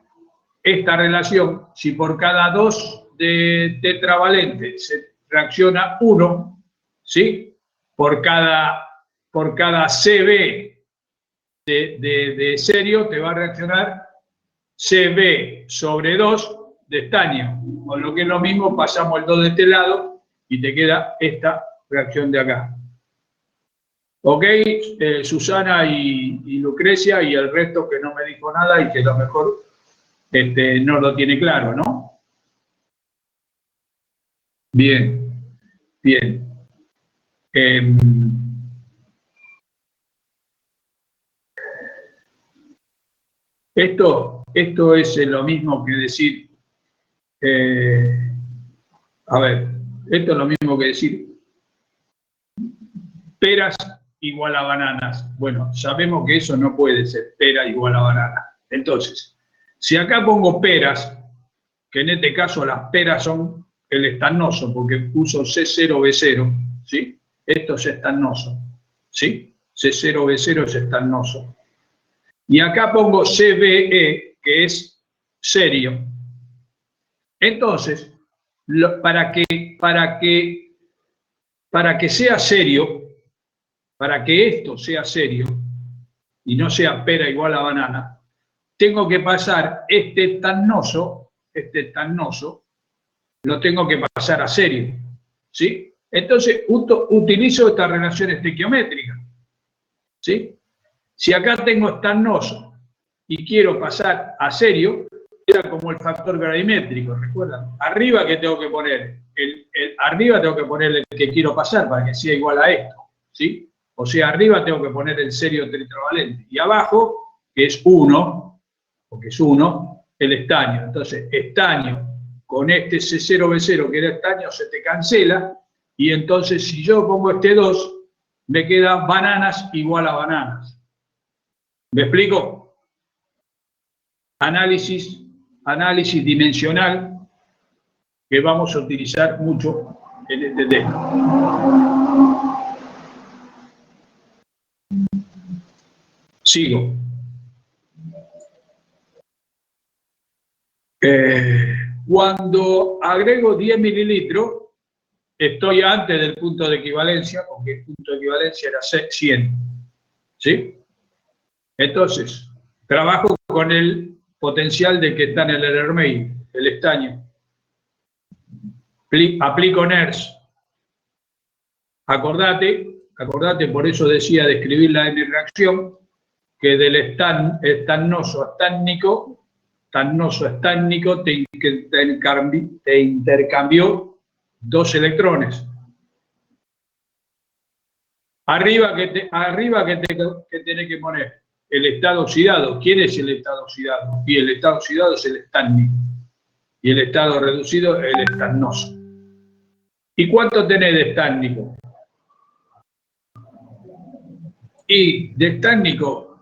esta relación, si por cada 2 de tetravalente se reacciona 1, ¿sí? Por cada CB de serio te va a reaccionar CB sobre 2 de estaño. Con lo que es lo mismo, pasamos el 2 de este lado y te queda esta reacción de acá. ¿Ok? Susana y Lucrecia y el resto que no me dijo nada y que a lo mejor no lo tiene claro, ¿no? Bien, bien. Esto es lo mismo que decir, a ver, esto es lo mismo que decir peras igual a bananas. Bueno, sabemos que eso no puede ser pera igual a banana. Entonces, si acá pongo peras, que en este caso las peras son el estannoso, porque uso C0B0, ¿sí? Esto es estannoso, ¿sí? C0B0 es estannoso. Y acá pongo CBE, que es serio. Entonces, para que sea serio, para que esto sea serio y no sea pera igual a banana, tengo que pasar este estannoso, lo tengo que pasar a serio, ¿sí? Entonces, utilizo esta relación estequiométrica, ¿sí? Si acá tengo estannoso y quiero pasar a serio, era como el factor gravimétrico, ¿recuerdan? Arriba que tengo que poner, arriba tengo que poner el que quiero pasar para que sea igual a esto, ¿sí? O sea, arriba tengo que poner el serio tetravalente y abajo, que es 1, porque es 1, el estaño. Entonces, estaño con este C0B0 que era estaño se te cancela y entonces si yo pongo este 2, me queda bananas igual a bananas. ¿Me explico? Análisis dimensional que vamos a utilizar mucho en este texto. Sigo. Cuando agrego 10 mililitros, estoy antes del punto de equivalencia, porque el punto de equivalencia era 100. ¿Sí? Entonces, trabajo con el potencial de que está en el Hermey, el estaño. Aplico NERS. Acordate, por eso decía de escribir la M-reacción, que del estannoso estánico te intercambió 2 electrones. Arriba que tenés que poner el estado oxidado. ¿Quién es el estado oxidado? Y el estado oxidado es el estánico. Y el estado reducido el estannoso. ¿Y cuánto tenés de estánico? Y de estánico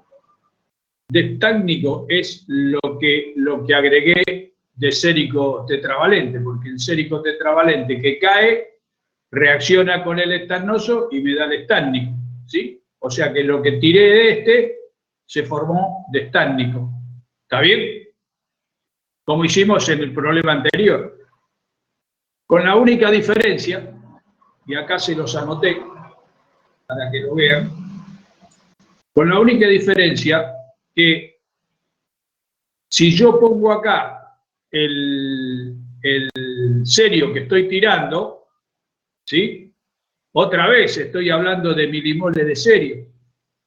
es lo que agregué de sérico tetravalente, porque el sérico tetravalente que cae reacciona con el estannoso y me da el estánico, ¿sí? O sea que lo que tiré de este se formó de estánico. ¿Está bien? Como hicimos en el problema anterior. Con la única diferencia, y acá se los anoté para que lo vean, con la única diferencia que si yo pongo acá el serio que estoy tirando, ¿sí? Otra vez estoy hablando de milimoles de serio.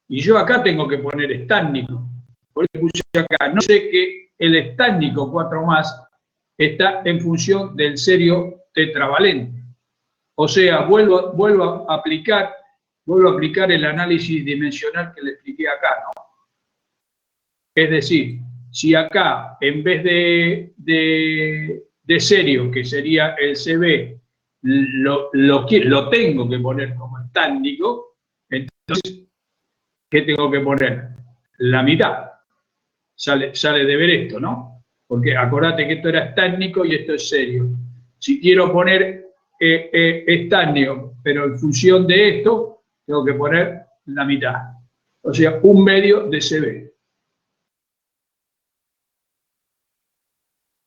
Y yo acá tengo que poner estánico. Por eso puse acá. No sé que el estánico 4 más está en función del serio tetravalente. O sea, vuelvo a aplicar el análisis dimensional que le expliqué acá, ¿no? Es decir, si acá, en vez de serio, que sería el CB, lo tengo que poner como estánico, entonces, ¿qué tengo que poner? La mitad. Sale de ver esto, ¿no? Porque acordate que esto era estánico y esto es serio. Si quiero poner estánico, pero en función de esto, tengo que poner la mitad. O sea, 1/2 de CB.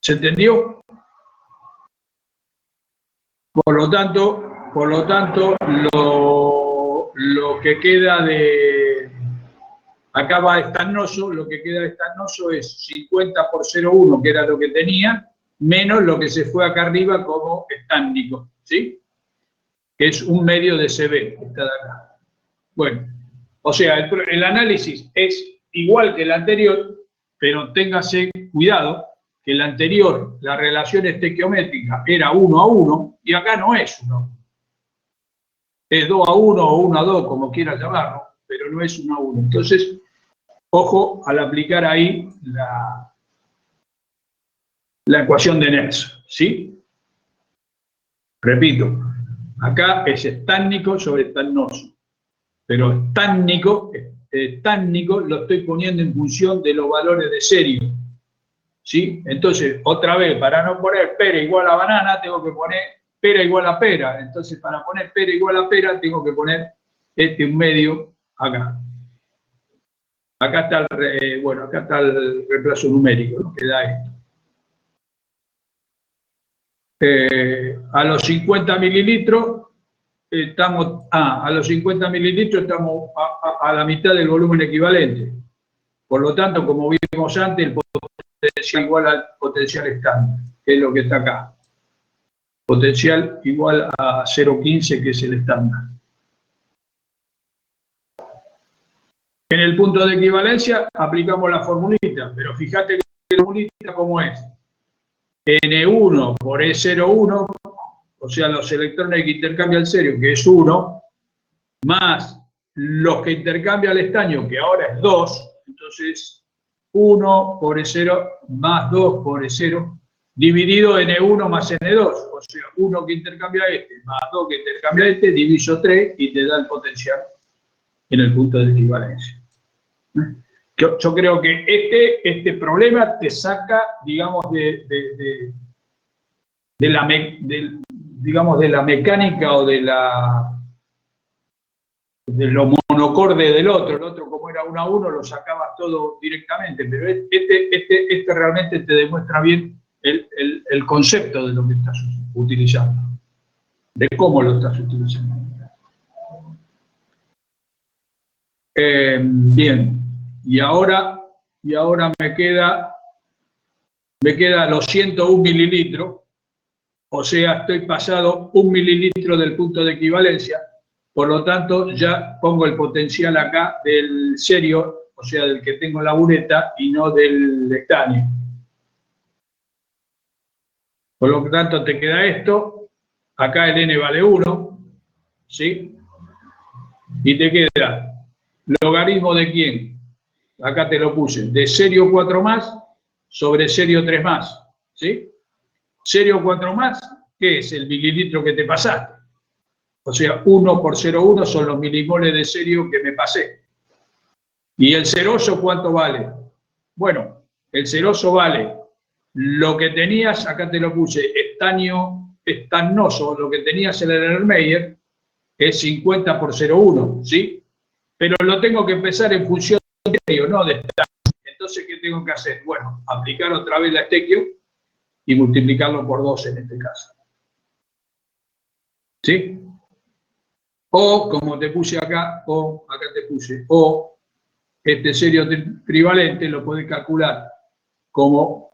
¿Se entendió? Por lo tanto, lo que queda de... Acá va estannoso, lo que queda de estannoso es 50 por 0,1, que era lo que tenía, menos lo que se fue acá arriba como estánico, ¿sí? Que es 1/2 de CB, que está de acá. Bueno, o sea, el análisis es igual que el anterior, pero téngase cuidado que el anterior, la relación estequiométrica era 1:1 y acá no es 1. Es 2:1 o 1:2, como quiera llamarlo, pero no es 1:1. Entonces, ojo al aplicar ahí la ecuación de Nernst, ¿sí? Repito, acá es estánico sobre estannoso, pero estánico lo estoy poniendo en función de los valores de serio, ¿sí? Entonces, otra vez, para no poner pera igual a banana, tengo que poner pera igual a pera. Entonces, para poner pera igual a pera, tengo que poner 1/2 acá. Acá está el reemplazo numérico, ¿no? Que da esto. A los 50 mililitros estamos a la mitad del volumen equivalente. Por lo tanto, como vimos antes, el potencial igual al potencial estándar, que es lo que está acá. Potencial igual a 0,15, que es el estándar. En el punto de equivalencia aplicamos la formulita, pero fíjate que la formulita cómo es. N1 por E01, o sea, los electrones que intercambia el serio, que es 1, más los que intercambia el estaño, que ahora es 2, entonces 1 por E0 más 2 por E0, dividido en E1 más N2, o sea, 1 que intercambia este más 2 que intercambia este, diviso 3 y te da el potencial en el punto de equivalencia. Yo creo que este problema te saca, digamos, de digamos, de la mecánica o de lo monocorde del otro. El otro, como era 1 a 1, lo sacabas todo directamente, pero este realmente te demuestra bien el concepto de lo que estás utilizando, de cómo lo estás utilizando. Bien, y ahora me queda los 101 mililitros, o sea, estoy pasado 1 mililitro del punto de equivalencia, por lo tanto ya pongo el potencial acá del serio, o sea, del que tengo la bureta y no del estaño. Por lo tanto te queda esto, acá el N vale 1, ¿sí? Y te queda logaritmo de quién, acá te lo puse, de serio 4 más sobre serio 3 más, ¿sí? Serio 4 más, ¿qué es? El mililitro que te pasaste. O sea, 1 por 0,1 son los milimoles de serio que me pasé. ¿Y el ceroso cuánto vale? Bueno, el ceroso vale lo que tenías, acá te lo puse, estaño estanoso, lo que tenías en el Erlenmeyer, es 50 por 0,1, ¿sí? Pero lo tengo que empezar en función de serio, no de estaño. Entonces, ¿qué tengo que hacer? Bueno, aplicar otra vez la estequio y multiplicarlo por 2 en este caso. ¿Sí? O, como te puse acá, o este serio trivalente lo podés calcular como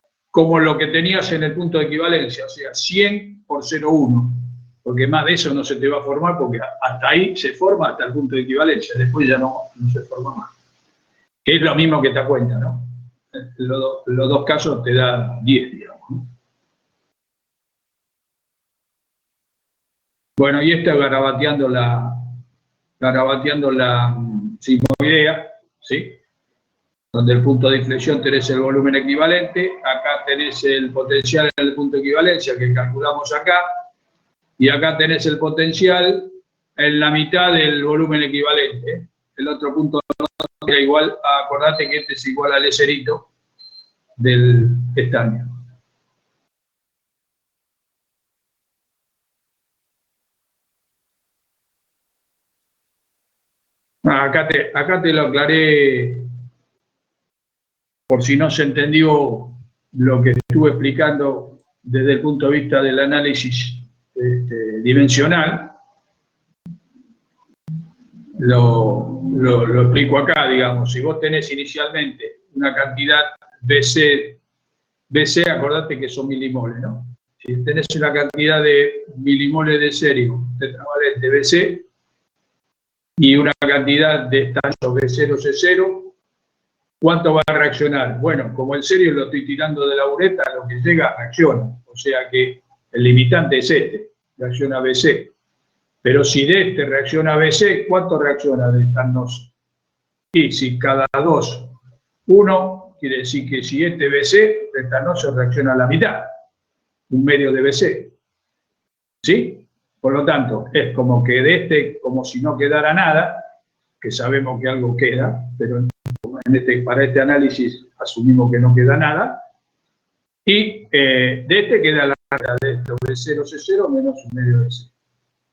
lo que tenías en el punto de equivalencia, o sea, 100 por 0,1, porque más de eso no se te va a formar, porque hasta ahí se forma hasta el punto de equivalencia, después ya no se forma más. Que es lo mismo que te cuenta, ¿no? Los dos casos te da 10, digamos, ¿no? Bueno, y esta garabateando la sismoidea, ¿sí? Donde el punto de inflexión tenés el volumen equivalente, acá tenés el potencial en el punto de equivalencia que calculamos acá, y acá tenés el potencial en la mitad del volumen equivalente. El otro punto era igual, acordate que este es igual al eserito del estaño. Acá te lo aclaré por si no se entendió lo que estuve explicando desde el punto de vista del análisis dimensional. Lo explico acá, digamos. Si vos tenés inicialmente una cantidad BC, acordate que son milimoles, ¿no? Si tenés una cantidad de milimoles de serio tetravalente BC y una cantidad de estaño B0, C0, ¿cuánto va a reaccionar? Bueno, como el serio lo estoy tirando de la bureta, lo que llega reacciona. O sea que el limitante es reacciona BC. Pero si de este reacciona BC, ¿cuánto reacciona de estanoso? Y si cada 2, 1, quiere decir que si este BC, de estanoso reacciona a la mitad, un medio de BC. ¿Sí? Por lo tanto, es como que de este, como si no quedara nada, que sabemos que algo queda, pero para este análisis asumimos que no queda nada, y de este queda la carga de esto, B0, C0 menos un medio de C.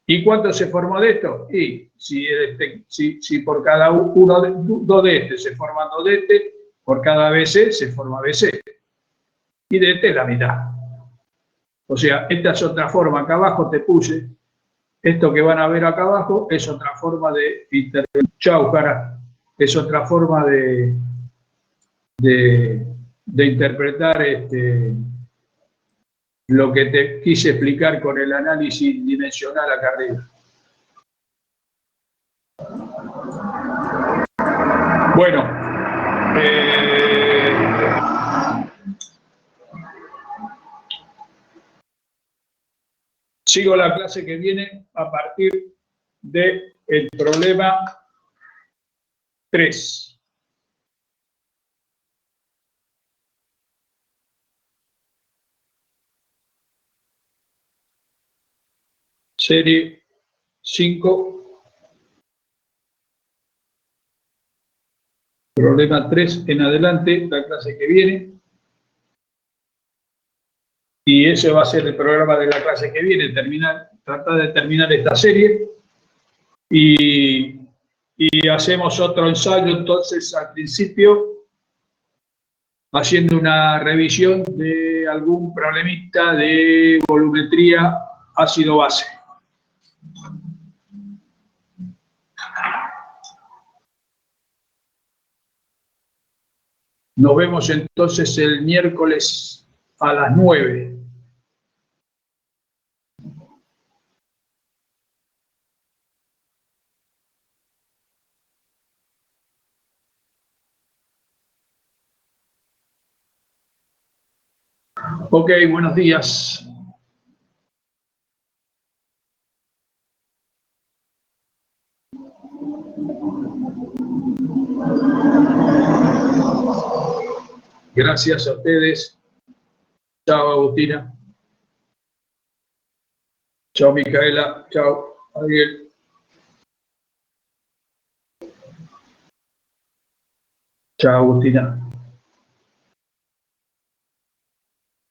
¿Y cuánto se formó de esto? Y si por cada dos de este se forman 2 de este, por cada BC se forma BC. Y de este la mitad. O sea, esta es otra forma. Acá abajo te puse, esto que van a ver acá abajo es otra forma de interpretar. Chau, cara. Es otra forma de interpretar lo que te quise explicar con el análisis dimensional acá arriba. Bueno, sigo la clase que viene a partir del problema 3. Serie 5, problema 3 en adelante, la clase que viene. y ese va a ser el programa de la clase que viene, tratar de terminar esta serie y hacemos otro ensayo entonces al principio, haciendo una revisión de algún problemita de volumetría ácido-base. Nos vemos entonces el miércoles a las 9. Ok, buenos días. Gracias a ustedes. Chao, Agustina. Chao, Micaela. Chao, Ariel. Chao, Agustina.